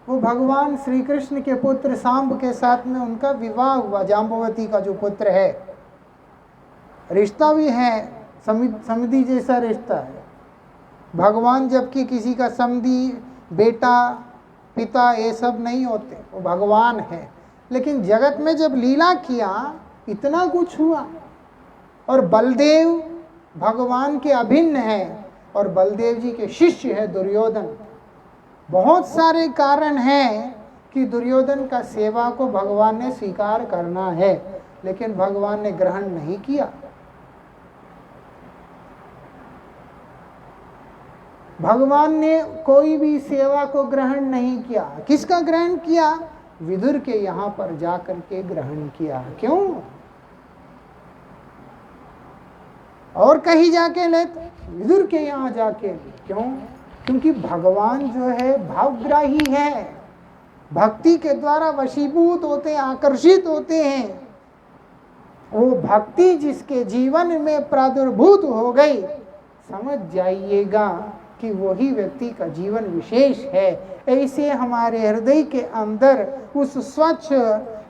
वो भगवान श्री कृष्ण के पुत्र सांब के साथ में उनका विवाह हुआ। जाम्बवती का जो पुत्र है, रिश्ता भी है समधी जैसा रिश्ता है। भगवान जबकि किसी का समधी, बेटा, पिता ये सब नहीं होते, वो भगवान है। लेकिन जगत में जब लीला किया इतना कुछ हुआ। और बलदेव भगवान के अभिन्न है और बलदेव जी के शिष्य है दुर्योधन। बहुत सारे कारण हैं कि दुर्योधन का सेवा को भगवान ने स्वीकार करना है, लेकिन भगवान ने ग्रहण नहीं किया। भगवान ने कोई भी सेवा को ग्रहण नहीं किया। किसका ग्रहण किया? विदुर के यहाँ पर जाकर के ग्रहण किया। क्यों? और कहीं जाके लेते, विदुर के यहाँ जाके क्यों? क्योंकि भगवान जो है भावग्राही है, भक्ति के द्वारा वशीभूत होते हैं, आकर्षित होते हैं। वो भक्ति जिसके जीवन में प्रादुर्भूत हो गई, समझ जाइएगा कि वही व्यक्ति का जीवन विशेष है। ऐसे हमारे हृदय के अंदर उस स्वच्छ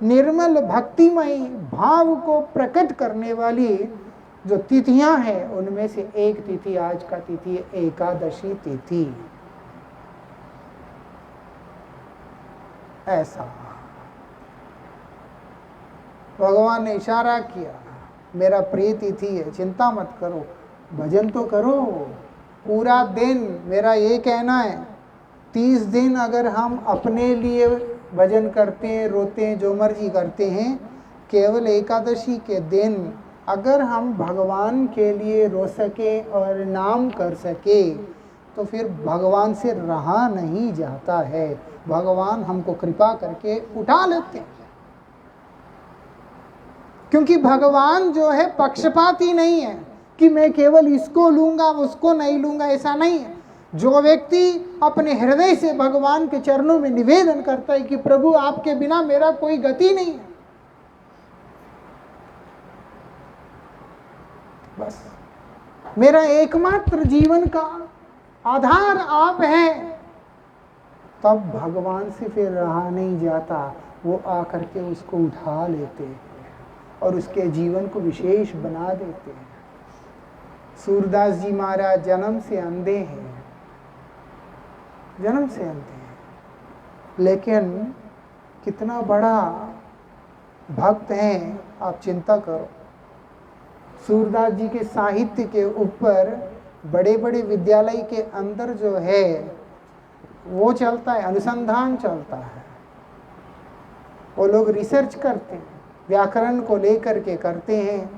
निर्मल भक्तिमय भाव को प्रकट करने वाली जो तिथियां हैं, उनमें से एक तिथि आज का तिथि है एकादशी तिथि। ऐसा भगवान ने इशारा किया, मेरा प्रिय तिथि है, चिंता मत करो, भजन तो करो। पूरा दिन मेरा ये कहना है 30 दिन अगर हम अपने लिए भजन करते हैं, रोते हैं, जो मर्जी करते हैं, केवल एकादशी के दिन अगर हम भगवान के लिए रो सके और नाम कर सके तो फिर भगवान से रहा नहीं जाता है। भगवान हमको कृपा करके उठा लेते हैं, क्योंकि भगवान जो है पक्षपाती नहीं है कि मैं केवल इसको लूंगा उसको नहीं लूंगा, ऐसा नहीं है। जो व्यक्ति अपने हृदय से भगवान के चरणों में निवेदन करता है कि प्रभु आपके बिना मेरा कोई गति नहीं है, बस मेरा एकमात्र जीवन का आधार आप हैं, तब भगवान से फिर रहा नहीं जाता। वो आकर के उसको उठा लेते हैं और उसके जीवन को विशेष बना देते हैं। सूरदास जी महाराज जन्म से अंधे हैं, जन्म से अंधे हैं, लेकिन कितना बड़ा भक्त हैं आप चिंता करो। सूरदास जी के साहित्य के ऊपर बड़े बड़े विद्यालय के अंदर जो है वो चलता है, अनुसंधान चलता है। वो लोग रिसर्च करते हैं, व्याकरण को लेकर के करते हैं,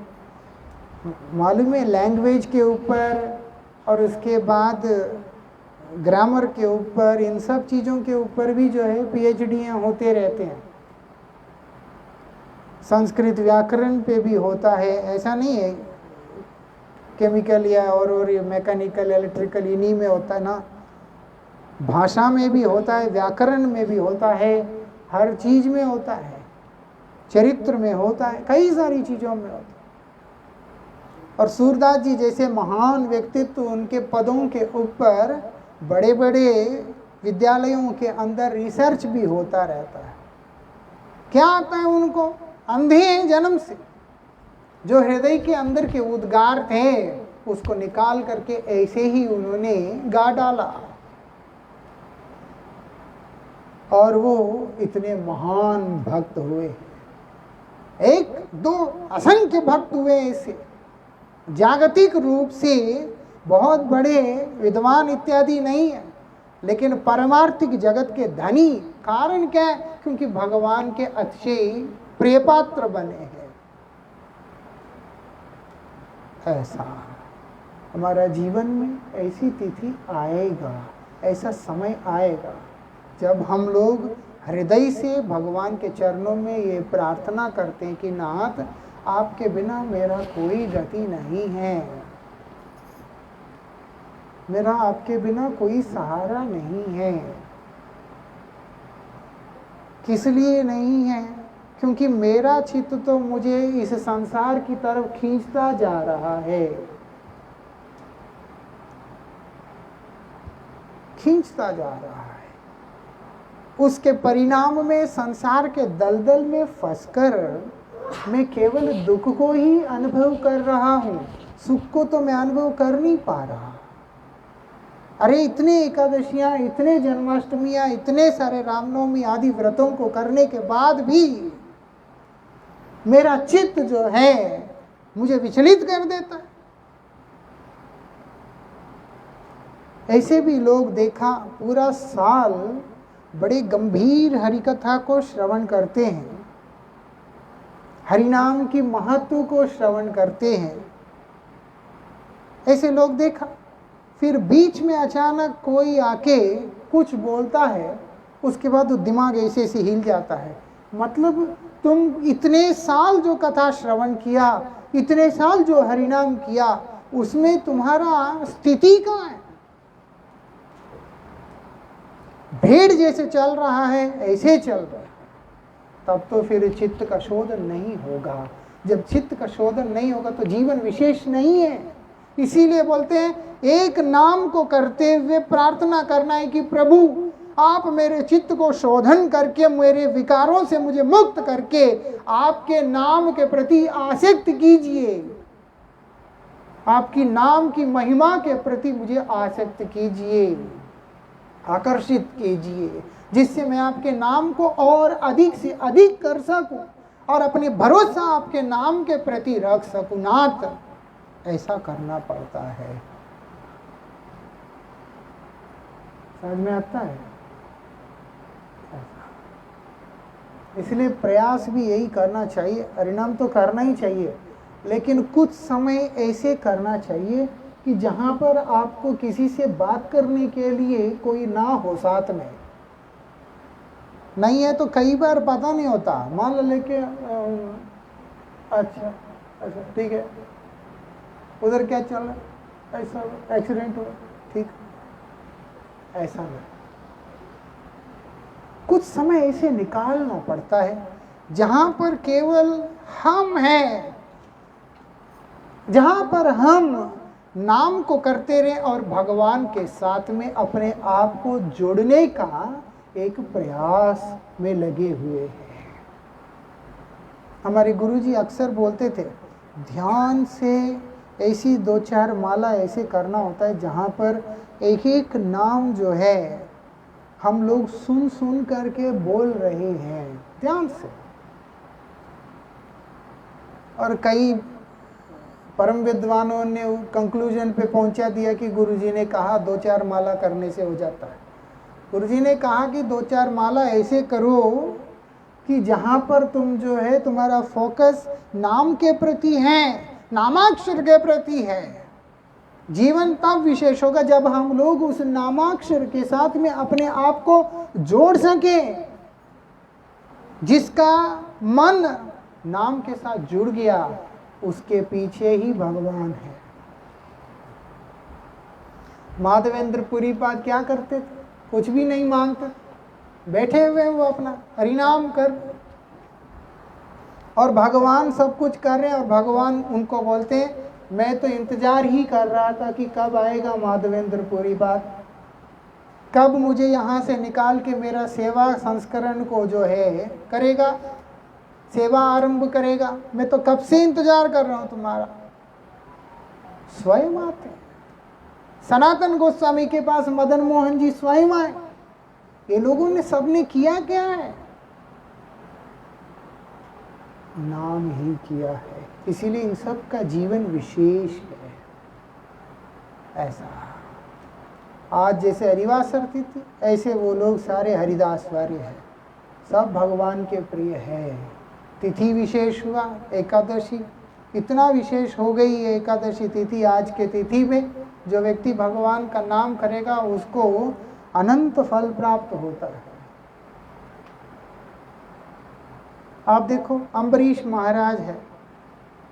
मालूम है, लैंग्वेज के ऊपर और उसके बाद ग्रामर के ऊपर, इन सब चीज़ों के ऊपर भी जो है पीएचडीयाँ होते रहते हैं। संस्कृत व्याकरण पे भी होता है, ऐसा नहीं है केमिकल या और मैकेनिकल इलेक्ट्रिकल इन्हीं में होता है ना, भाषा में भी होता है, व्याकरण में भी होता है, हर चीज में होता है, चरित्र में होता है, कई सारी चीजों में होता है। और सूरदास जी जैसे महान व्यक्तित्व, उनके पदों के ऊपर बड़े बड़े विद्यालयों के अंदर रिसर्च भी होता रहता है। क्या आता है उनको? अंधे हैं जन्म से, जो हृदय के अंदर के उद्गार थे उसको निकाल करके ऐसे ही उन्होंने गा डाला, और वो इतने महान भक्त हुए। एक दो असंख्य भक्त हुए ऐसे, जागतिक रूप से बहुत बड़े विद्वान इत्यादि नहीं है, लेकिन परमार्थिक जगत के धनी। कारण क्या है? क्योंकि भगवान के अच्छे प्रिय पात्र बने हैं। ऐसा हमारा जीवन में ऐसी तिथि आएगा, ऐसा समय आएगा जब हम लोग हृदय से भगवान के चरणों में ये प्रार्थना करते हैं कि नाथ आपके बिना मेरा कोई गति नहीं है, मेरा आपके बिना कोई सहारा नहीं है। किस लिए नहीं है? क्योंकि मेरा चित्त तो मुझे इस संसार की तरफ खींचता जा रहा है, खींचता जा रहा है। उसके परिणाम में संसार के दलदल में फंसकर मैं केवल दुख को ही अनुभव कर रहा हूँ, सुख को तो मैं अनुभव कर नहीं पा रहा। अरे इतने एकादशियां, इतने जन्माष्टमियां, इतने सारे रामनवमी आदि व्रतों को करने के बाद भी मेरा चित्त जो है मुझे विचलित कर देता है। ऐसे भी लोग देखा, पूरा साल बड़े गंभीर हरिकथा को श्रवण करते हैं, हरिनाम की महत्व को श्रवण करते हैं, ऐसे लोग देखा। फिर बीच में अचानक कोई आके कुछ बोलता है, उसके बाद तो दिमाग ऐसे से हिल जाता है। मतलब तुम इतने साल जो कथा श्रवण किया, इतने साल जो हरिनाम किया, उसमें तुम्हारा स्थिति कहाँ है? भेड़ जैसे चल रहा है ऐसे चल रहा है। तब तो फिर चित्त का शोधन नहीं होगा। जब चित्त का शोधन नहीं होगा तो जीवन विशेष नहीं है। इसीलिए बोलते हैं एक नाम को करते हुए प्रार्थना करना है कि प्रभु आप मेरे चित्त को शोधन करके मेरे विकारों से मुझे मुक्त करके आपके नाम के प्रति आसक्त कीजिए, आपकी नाम की महिमा के प्रति मुझे आसक्त कीजिए, आकर्षित कीजिए, जिससे मैं आपके नाम को और अधिक से अधिक कर सकूं और अपने भरोसा आपके नाम के प्रति रख सकूं। नाथ ऐसा करना पड़ता है। समझ में आता है? इसलिए प्रयास भी यही करना चाहिए, हरिनाम तो करना ही चाहिए, लेकिन कुछ समय ऐसे करना चाहिए कि जहाँ पर आपको किसी से बात करने के लिए कोई ना हो साथ में। नहीं है तो कई बार पता नहीं होता, मान लो लेके अच्छा अच्छा ठीक है, उधर क्या चल रहा है, ऐसा एक्सीडेंट हुआ, ठीक, ऐसा नहीं। कुछ समय ऐसे निकालना पड़ता है जहां पर केवल हम हैं, जहां पर हम नाम को करते रहे और भगवान के साथ में अपने आप को जोड़ने का एक प्रयास में लगे हुए हैं। हमारे गुरुजी अक्सर बोलते थे, ध्यान से ऐसी 2-4 माला ऐसे करना होता है जहाँ पर एक एक नाम जो है हम लोग सुन सुन करके बोल रहे हैं ध्यान से। और कई परम विद्वानों ने कंक्लूजन पे पहुंचा दिया कि गुरुजी ने कहा 2-4 माला करने से हो जाता है। गुरुजी ने कहा कि 2-4 माला ऐसे करो कि जहाँ पर तुम जो है तुम्हारा फोकस नाम के प्रति है, नामाक्षर के प्रति है। जीवन तब विशेष होगा जब हम लोग उस नामाक्षर के साथ में अपने आप को जोड़ सकें। जिसका मन नाम के साथ जुड़ गया उसके पीछे ही भगवान है। माधवेंद्र पुरीपाद क्या करते थे? कुछ भी नहीं मांगते, बैठे हुए वो अपना हरिनाम कर, और भगवान सब कुछ कर रहे हैं। और भगवान उनको बोलते हैं, मैं तो इंतजार ही कर रहा था कि कब आएगा माधवेंद्र पुरीपाद, कब मुझे यहाँ से निकाल के मेरा सेवा संस्करण को जो है करेगा, सेवा आरंभ करेगा। मैं तो कब से इंतजार कर रहा हूँ तुम्हारा। स्वयं आते, सनातन गोस्वामी के पास मदन मोहन जी स्वयं आए। ये लोगों ने सबने किया क्या है? नाम ही किया है। इसीलिए इन सब का जीवन विशेष है। ऐसा आज जैसे हरिवासर तिथि, ऐसे वो लोग सारे हरिदास वाले हैं, सब भगवान के प्रिय है। तिथि विशेष हुआ, एकादशी इतना विशेष हो गई है एकादशी तिथि। आज के तिथि में जो व्यक्ति भगवान का नाम करेगा उसको अनंत फल प्राप्त होता है। आप देखो अम्बरीश महाराज है,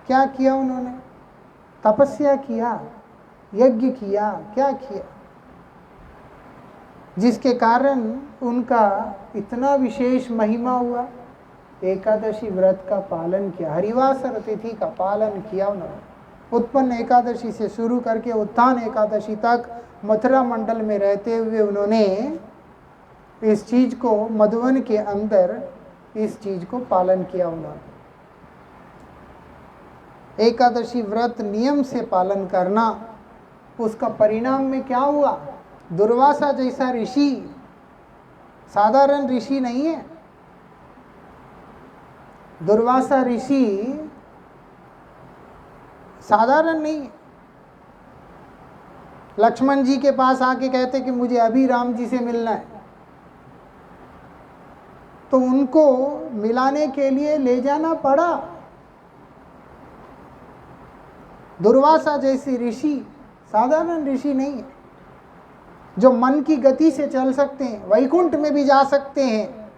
क्या किया उन्होंने? तपस्या किया, यज्ञ किया, क्या किया, जिसके कारण उनका इतना विशेष महिमा हुआ। एकादशी व्रत का पालन किया, हरिवासर तिथि का पालन किया उन्होंने। उत्पन्न एकादशी से शुरू करके उत्थान एकादशी तक मथुरा मंडल में रहते हुए उन्होंने इस चीज को, मधुवन के अंदर इस चीज को पालन किया उन्होंने। एकादशी व्रत नियम से पालन करना, उसका परिणाम में क्या हुआ? दुर्वासा जैसा ऋषि, साधारण ऋषि नहीं है। दुर्वासा ऋषि साधारण नहीं है। लक्ष्मण जी के पास आके कहते कि मुझे अभी राम जी से मिलना है, तो उनको मिलाने के लिए ले जाना पड़ा। दुर्वासा जैसी ऋषि साधारण ऋषि नहीं है, जो मन की गति से चल सकते हैं, वैकुंठ में भी जा सकते हैं,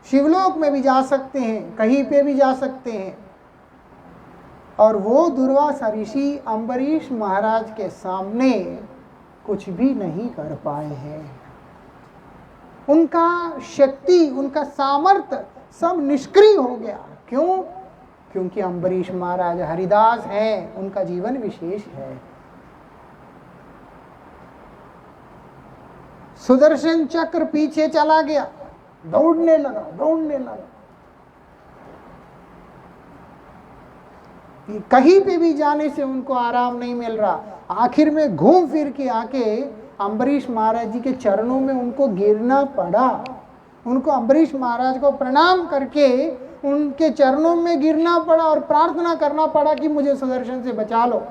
शिवलोक में भी जा सकते हैं, कहीं पे भी जा सकते हैं। और वो दुर्वासा ऋषि अम्बरीश महाराज के सामने कुछ भी नहीं कर पाए हैं। उनका शक्ति, उनका सामर्थ्य सब निष्क्रिय हो गया। क्यों? क्योंकि अम्बरीश महाराज हरिदास हैं, उनका जीवन विशेष है। सुदर्शन चक्र पीछे चला गया, दौड़ने लगा। कहीं पे भी जाने से उनको आराम नहीं मिल रहा। आखिर में घूम फिर के आके अम्बरीश महाराज जी के चरणों में उनको गिरना पड़ा। उनको अम्बरीश महाराज को प्रणाम करके उनके चरणों में गिरना पड़ा और प्रार्थना करना पड़ा कि मुझे सुदर्शन से बचा लो।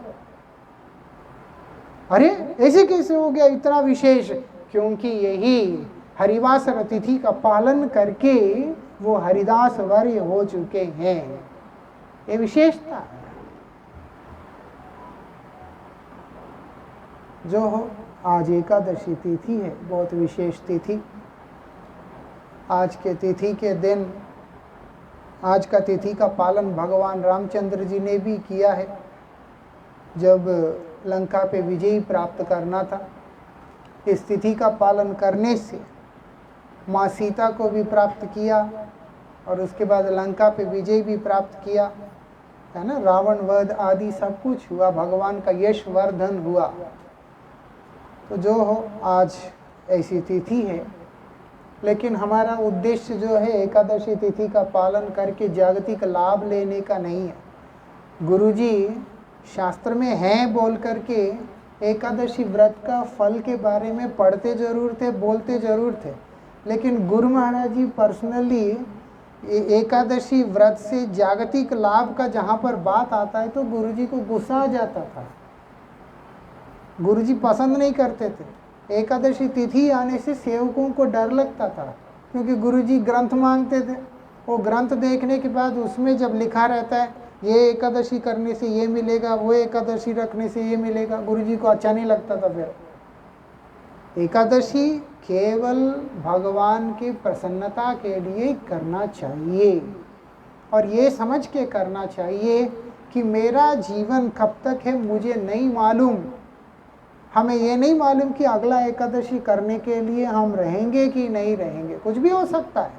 अरे ऐसे कैसे हो गया इतना विशेष? क्योंकि यही हरिवासर तिथि का पालन करके वो हरिदास वर्य हो चुके हैं। ये विशेषता है। जो हो, आज एकादशी तिथि है, बहुत विशेष तिथि। आज के तिथि के दिन, आज का तिथि का पालन भगवान रामचंद्र जी ने भी किया है। जब लंका पे विजय प्राप्त करना था, इस तिथि का पालन करने से माँ सीता को भी प्राप्त किया और उसके बाद लंका पे विजय भी प्राप्त किया, है ना। रावण वध आदि सब कुछ हुआ, भगवान का यश वर्धन हुआ। तो जो हो, आज ऐसी तिथि है। लेकिन हमारा उद्देश्य जो है एकादशी तिथि का पालन करके जागतिक लाभ लेने का नहीं है। गुरुजी शास्त्र में है बोल करके एकादशी व्रत का फल के बारे में पढ़ते जरूर थे, बोलते जरूर थे, लेकिन गुरु महाराज जी पर्सनली एकादशी व्रत से जागतिक लाभ का जहाँ पर बात आता है तो गुरुजी को गुस्सा आ जाता था। गुरुजी पसंद नहीं करते थे। एकादशी तिथि आने से सेवकों को डर लगता था, क्योंकि गुरुजी ग्रंथ मांगते थे। वो ग्रंथ देखने के बाद उसमें जब लिखा रहता है ये एकादशी करने से ये मिलेगा, वो एकादशी रखने से ये मिलेगा, गुरुजी को अच्छा नहीं लगता था। फिर एकादशी केवल भगवान की प्रसन्नता के लिए करना चाहिए, और ये समझ के करना चाहिए कि मेरा जीवन कब तक है मुझे नहीं मालूम। हमें ये नहीं मालूम कि अगला एकादशी करने के लिए हम रहेंगे कि नहीं रहेंगे, कुछ भी हो सकता है।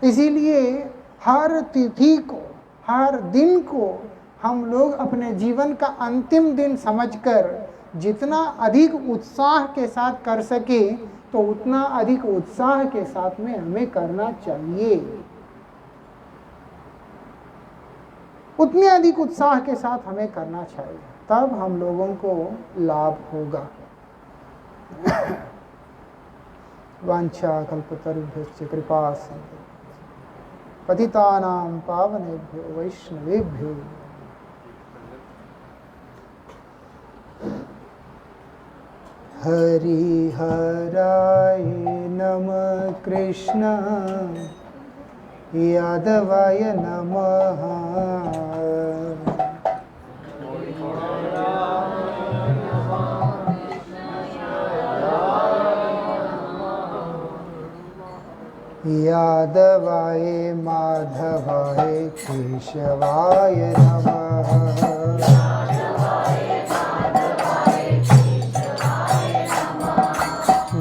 इसीलिए हर तिथि को, हर दिन को हम लोग अपने जीवन का अंतिम दिन समझकर जितना अधिक उत्साह के साथ कर सके तो उतना अधिक उत्साह के साथ में हमें करना चाहिए। उतने अधिक उत्साह के साथ हमें करना चाहिए, तब हम लोगों को लाभ होगा। वांछा कल्पतरुभ्यश्च कृपा सिंधु पतितानां पावनेभ्यो वैष्णवेभ्यो हरि हराय नमः कृष्ण यादवाय नमः यादवाय माधवाय केशवाय नमः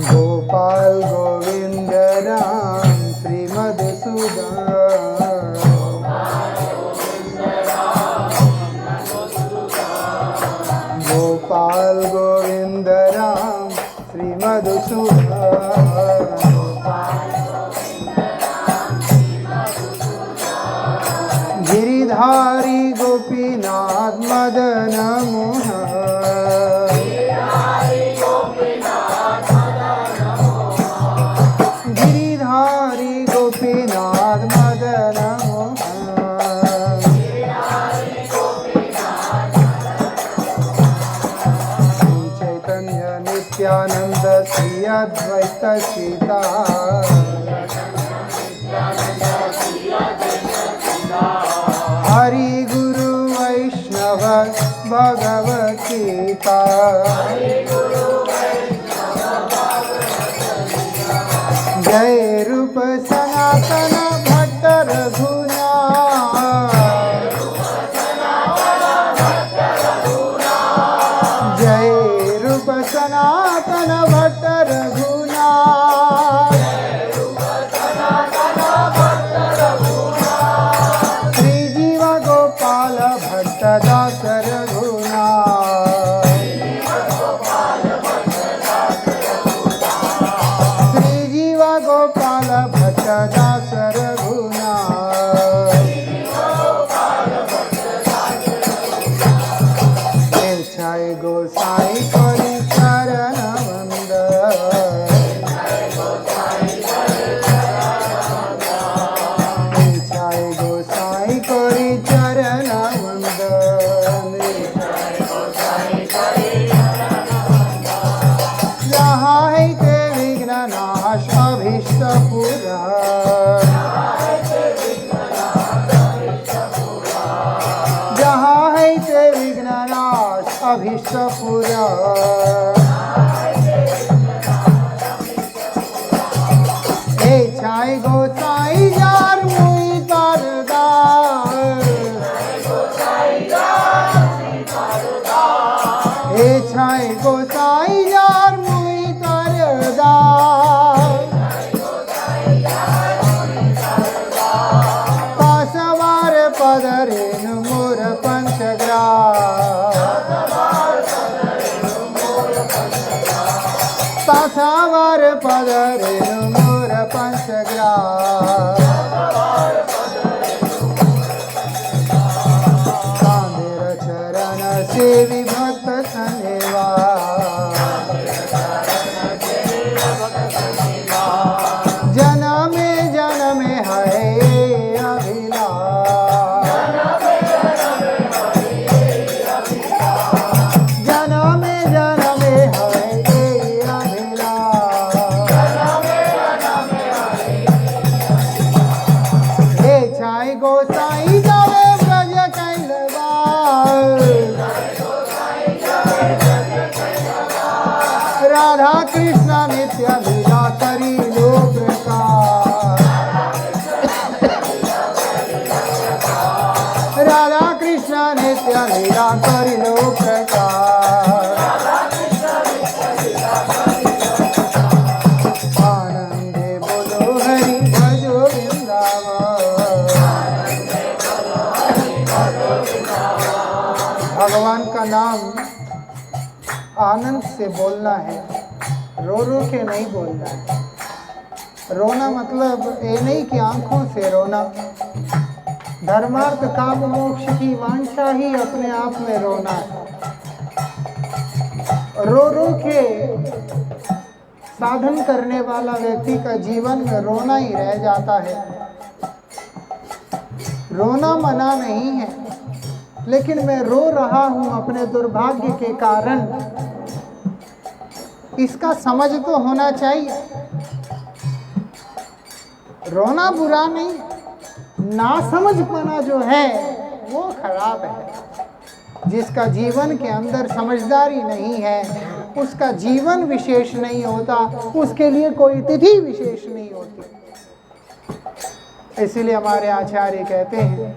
गोपाल गोविंद राम श्री मधुसूदन गोपाल गोविंद राम श्री मधुसूदन गिरिधारी गोपीनाथ मदन मोहन गिरिधारी गोपीनाथ मदन मोहन चैतन्य नित्यानंद श्री अद्वैत सीता हरि गुरु वैष्णव भगवत गीता जय रूप सनातन भट्ट रघुनाथ जय रूप सनातन भट्ट रघुनाथ दास रघुनाथ श्री जीवा गोपाल भट्ट दास रघुनाथ छाय गोसाई करी चरण वंद छाय गोसाई करी चरण जहाँ हे छाई गोसाई जार मुई तरदार, हे छाई गोसाई जार मुई तरदार, पासवार पदरेन मोर पंचग्रास, पासवार पदरेन मोर पंचग्रास, कांदेर चरण सेवी भक्त सनेवा, जनमे जनमे है अभिलाष, जनमे जनमे है अभिलाष, हे छाई गोसाई जावे ब्रज कैलवास, राधा कृष्ण नित्य लीला करी लो प्रकाश, राधा कृष्ण नित्य लीला करी लो प्रकाश, आनंदे बोलो हरि भजो वृंदावन। भगवान का नाम आनंद से बोलना है, रो रो के नहीं बोलना है। रोना मतलब ये नहीं कि आंखों से रोना, धर्मार्थ काम मोक्ष की वांछा ही अपने आप में रोना है। रो रो के साधन करने वाला व्यक्ति का जीवन में रोना ही रह जाता है। रोना मना नहीं है, लेकिन मैं रो रहा हूं अपने दुर्भाग्य के कारण, इसका समझ तो होना चाहिए। रोना बुरा नहीं, नासमझपना जो है वो खराब है। जिसका जीवन के अंदर समझदारी नहीं है, उसका जीवन विशेष नहीं होता, उसके लिए कोई तिथि विशेष नहीं होती। इसीलिए हमारे आचार्य कहते हैं,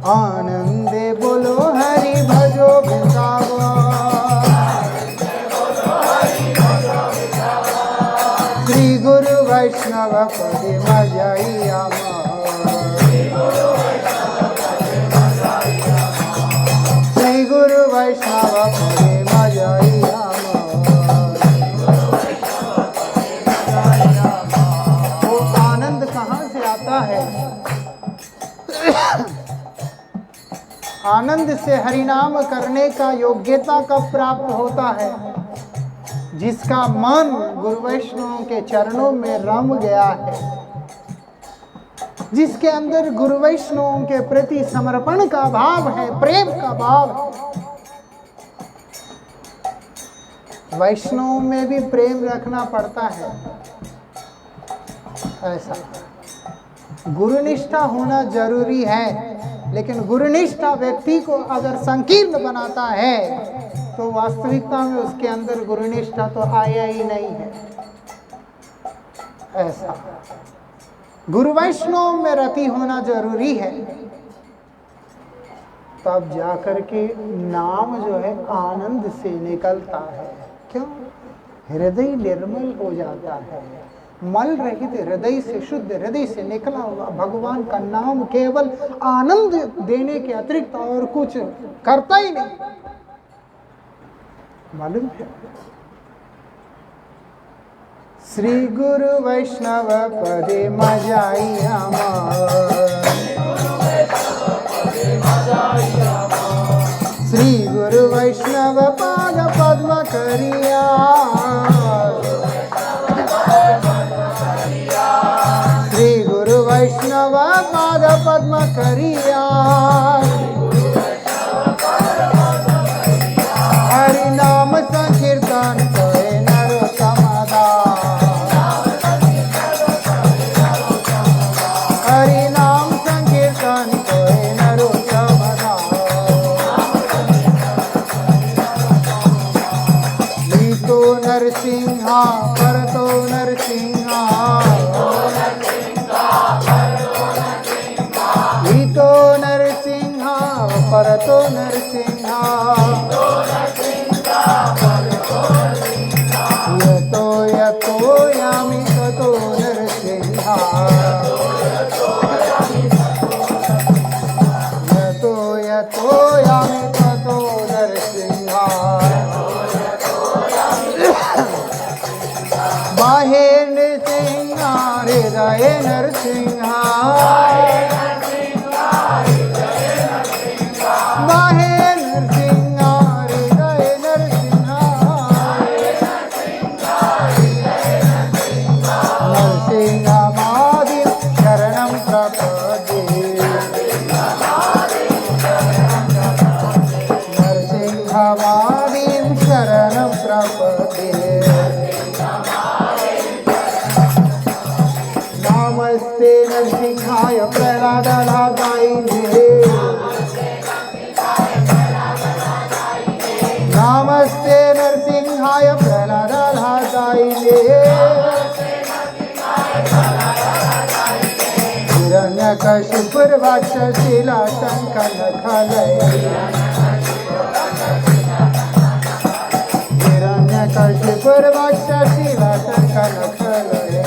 आनंदे बोलो हरि भजो वृंदावन, श्री गुरु वैष्णव पदे मजैया श्री गुरु वैष्णव पदे मजैया। वो आनंद कहाँ से आता है? आनंद से हरिनाम करने का योग्यता कब प्राप्त होता है? जिसका मन गुरु वैष्णव के चरणों में रम गया है, जिसके अंदर गुरु वैष्णव के प्रति समर्पण का भाव है, प्रेम का भाव है। वैष्णव में भी प्रेम रखना पड़ता है, ऐसा गुरुनिष्ठा होना जरूरी है, लेकिन गुरुनिष्ठा व्यक्ति को अगर संकीर्ण बनाता है तो वास्तविकता में उसके अंदर गुरुनिष्ठा तो आया ही नहीं है। ऐसा गुरु वैष्णव में रति होना जरूरी है, तब जाकर के नाम जो है आनंद से निकलता है। क्यों? हृदय निर्मल हो जाता है, मल रहित हृदय से, शुद्ध हृदय से निकला हुआ भगवान का नाम केवल आनंद देने के अतिरिक्त और कुछ करता ही नहीं। मालूम है? श्री गुरु वैष्णव पदे मजाइया श्री गुरु वैष्णव पाद पद्म करिया, श्री गुरु वैष्णव पाद पद्म करिया, हरि नाम संकीर्तन करे नरोत्तम दास, हरि नाम संकीर्तन करे नरोत्तम दास। लीतो नरसिंहा परतो नरसिंहा, ईतो नरसिंह परतो नरसिंह यतो यतो यामि ततो नरसिंह यतो यतो यामि ततो नरसिंह बाहे नरसिंह हृदय नरसिंह बाहे नरसिंह हृदय नरसिंह नरसिंहमादिं शरणं प्रपद्ये नरसिंहमादिं शरणं प्रपद्ये नमस्ते नरसिंहाय प्रह्लादाय नमस्ते नरसिंहाय प्रह्लादाय हिरण्यकशिपुर्वाक्षशिलाशङ्खनखलय हिरण्यकशिपुर्वाक्षशिलाशङ्खनखलय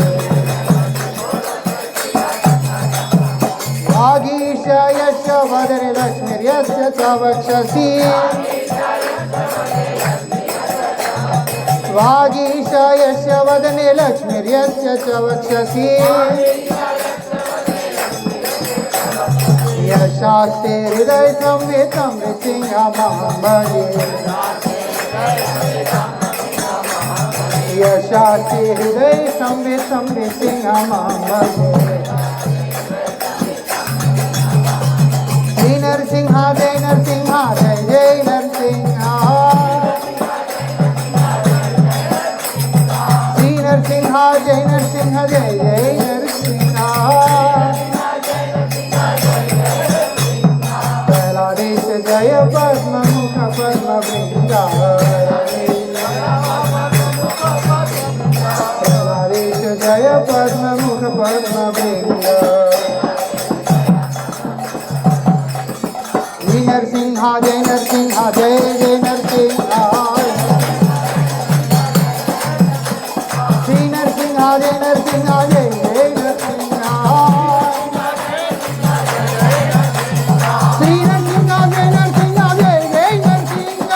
वागीश यस्य वदने लक्ष्मीर्यस्य च वक्षसि वागीश यस्य वदने लक्ष्मीर्यस्य च वक्षसि यशास्ते हृदय संवितं नृसिंहमहं भजे यशास्ते हृदय संवितं नृसिंहमहं भजे जय नरसिंह जय नरसिंह जय जय नरसिंह श्री नरसिंह जय नरसिंह जय जय नरसिंह प्रहलादेश जय पद्ममुख पद्मवृंद प्रहलादेश जय पद्ममुख पद्मवृंद नरसिंह जय नरसिंह जय जय नरसिंह श्री नरसिंह जय नरसिंह जय जय नरसिंह श्री नरसिंह जय नरसिंह जय जय नरसिंह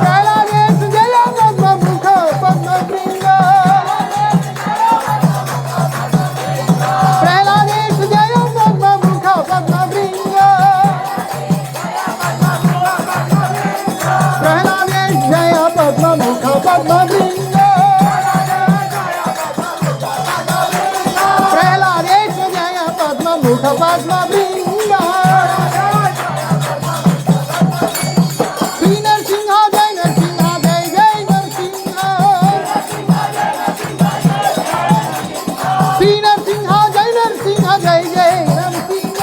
प्रहलादेश जय पद्ममुख पद्मवृंद प्रहलादेश जय पद्ममुख पद्मवृंद प्रहलादेश जय पद्ममुख पद्मवृंद प्रहलादेश जय पद्ममुख पद्मवृंद श्री नरसिंह जय नरसिंह जय जय नरसिंह श्री नरसिंह जय नरसिंह जय जय नरसिंह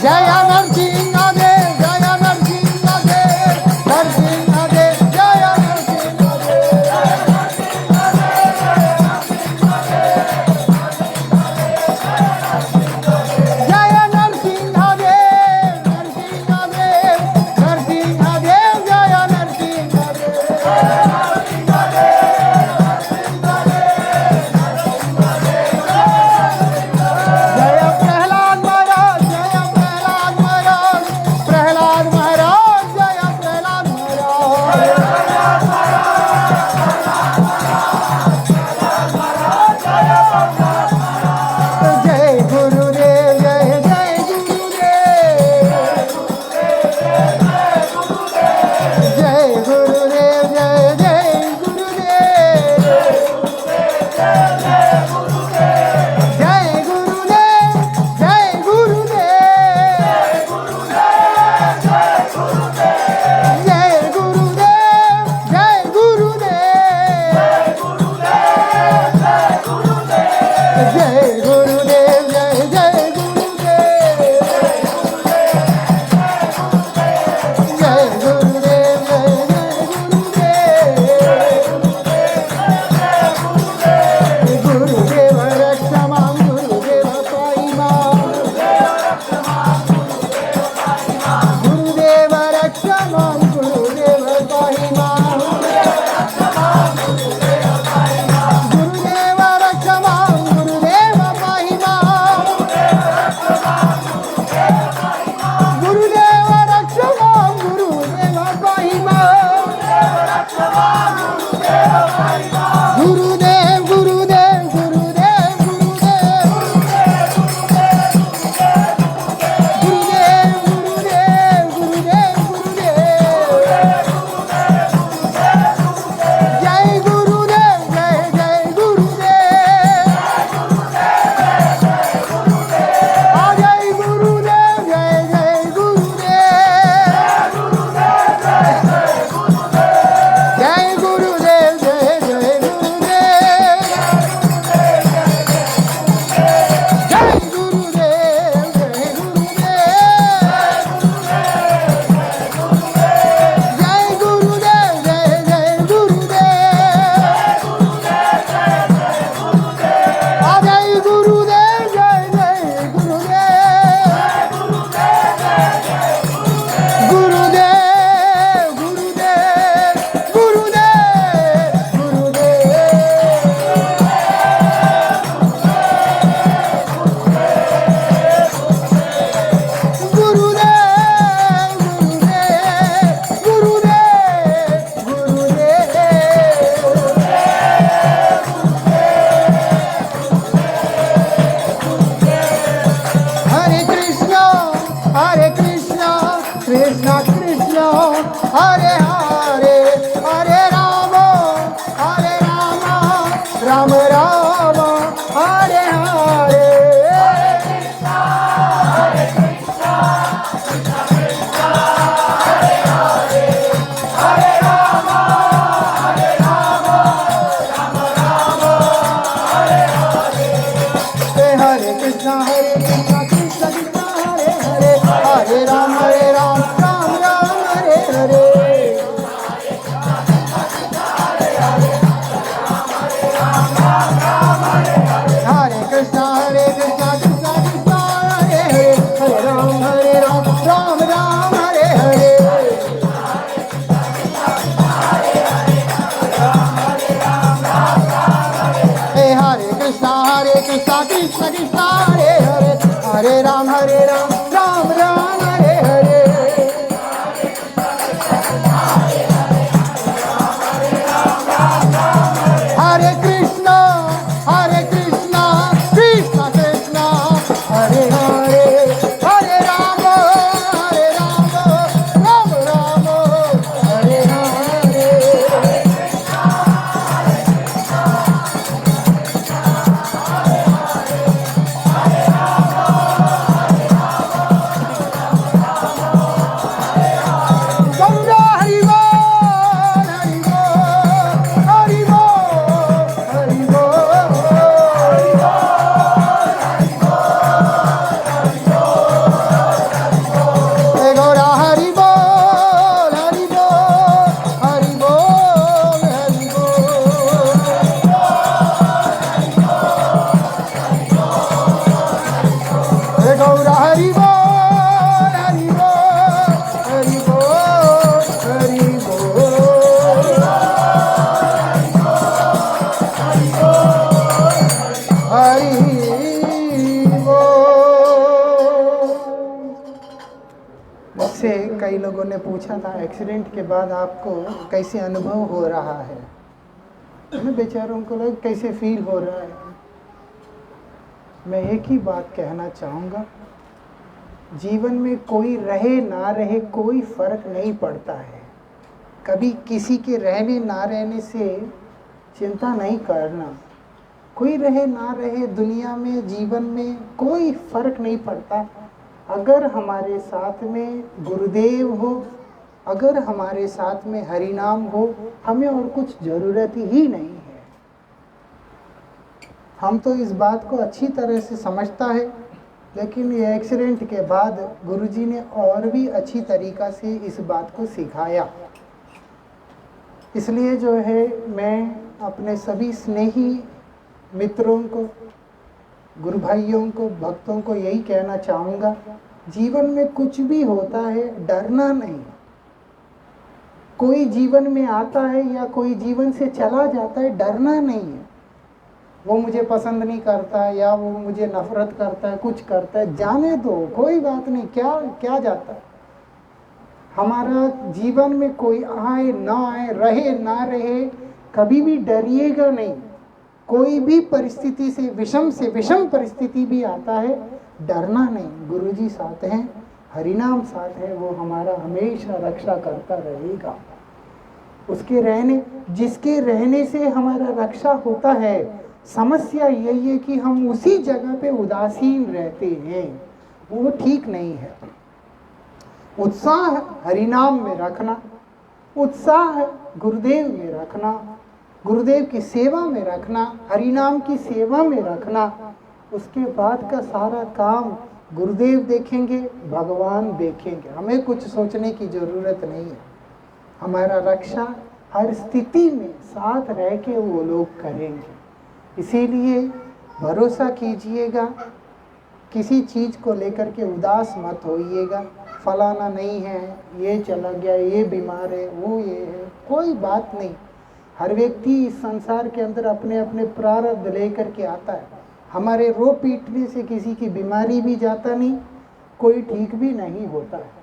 जय नरसिंह देव जय नरसिंह देव नरसिंह देव जय नरसिंह जय नरसिंह देव नरसिंह देव नरसिंह देव जय नरसिंह जय प्रहलाद महाराज जय प्रहलाद महाराज प्रहलाद महाराज जय प्रहलाद महाराज जय गुरुदेव जय जय गुरुदेव जय गुरुदेव जय जय गुरुदेव जय गुरुदेव जय गुरुदेव जय गुरुदेव जय गुरुदेव कई लोगों ने पूछा था एक्सीडेंट के बाद आपको कैसे अनुभव हो रहा है, मैं बेचारों को लगा कैसे फील हो रहा है। मैं एक ही बात कहना चाहूँगा, जीवन में कोई रहे ना रहे कोई फर्क नहीं पड़ता है। कभी किसी के रहने ना रहने से चिंता नहीं करना। कोई रहे ना रहे दुनिया में, जीवन में कोई फर्क नहीं पड़ता। अगर हमारे साथ में गुरुदेव हो, अगर हमारे साथ में हरि नाम हो, हमें और कुछ ज़रूरत ही नहीं है। हम तो इस बात को अच्छी तरह से समझता है, लेकिन ये एक्सीडेंट के बाद गुरुजी ने और भी अच्छी तरीक़ा से इस बात को सिखाया। इसलिए जो है मैं अपने सभी स्नेही मित्रों को, गुरु भाइयों को, भक्तों को यही कहना चाहूँगा, जीवन में कुछ भी होता है डरना नहीं। कोई जीवन में आता है या कोई जीवन से चला जाता है, डरना नहीं है। वो मुझे पसंद नहीं करता या वो मुझे नफरत करता है, कुछ करता है, जाने दो, कोई बात नहीं, क्या जाता है। हमारा जीवन में कोई आए ना आए, रहे ना रहे, कभी भी डरिएगा नहीं। कोई भी परिस्थिति से विषम परिस्थिति भी आता है, डरना नहीं। गुरुजी साथ हैं, हरिनाम साथ है, वो हमारा हमेशा रक्षा करता रहेगा। उसके रहने, जिसके रहने से हमारा रक्षा होता है। समस्या यही है कि हम उसी जगह पे उदासीन रहते हैं, वो ठीक नहीं है। उत्साह हरिनाम में रखना, उत्साह गुरुदेव में रखना, गुरुदेव की सेवा में रखना, हरिनाम की सेवा में रखना। उसके बाद का सारा काम गुरुदेव देखेंगे, भगवान देखेंगे। हमें कुछ सोचने की ज़रूरत नहीं है। हमारा रक्षा हर स्थिति में साथ रह के वो लोग करेंगे। इसीलिए भरोसा कीजिएगा, किसी चीज़ को लेकर के उदास मत होइएगा। फलाना नहीं है, ये चला गया, ये बीमार है, वो ये है, कोई बात नहीं। हर व्यक्ति इस संसार के अंदर अपने अपने प्रारब्ध लेकर के आता है। हमारे रो पीटने से किसी की बीमारी भी जाता नहीं, कोई ठीक भी नहीं होता है।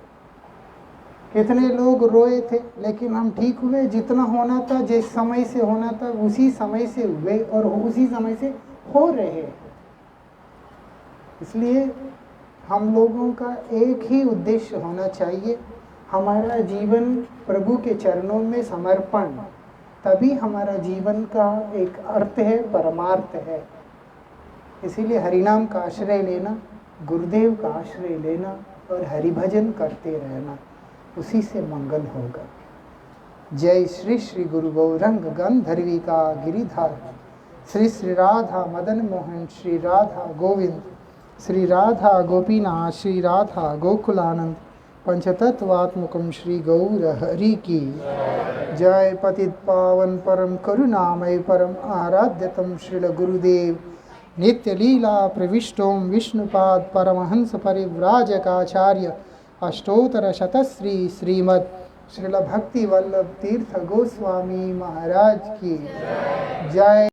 कितने लोग रोए थे, लेकिन हम ठीक हुए। जितना होना था, जिस समय से होना था, उसी समय से हुए और उसी समय से हो रहे हैं। इसलिए हम लोगों का एक ही उद्देश्य होना चाहिए, हमारा जीवन प्रभु के चरणों में समर्पण। तभी हमारा जीवन का एक अर्थ है, परमार्थ है। इसीलिए हरिनाम का आश्रय लेना, गुरुदेव का आश्रय लेना और हरिभजन करते रहना, उसी से मंगल होगा। जय श्री श्री गुरु गौरंग गंधर्विका गिरिधार, श्री श्री राधा मदन मोहन, श्री राधा गोविंद, श्री राधा गोपीनाथ, श्री राधा गोकुलानंद, पंचतत्वात्मकम श्री गौर हरि की जय। पतित पावन परम करुणामय परम आराध्यतम श्रील गुरुदेव नित्य लीला प्रविष्टोम विष्णुपाद परमहंस परिव्राजकाचार्य अष्टोत्तर शतश्री श्रीमद श्रील भक्ति वल्लभ तीर्थ गोस्वामी महाराज की जय।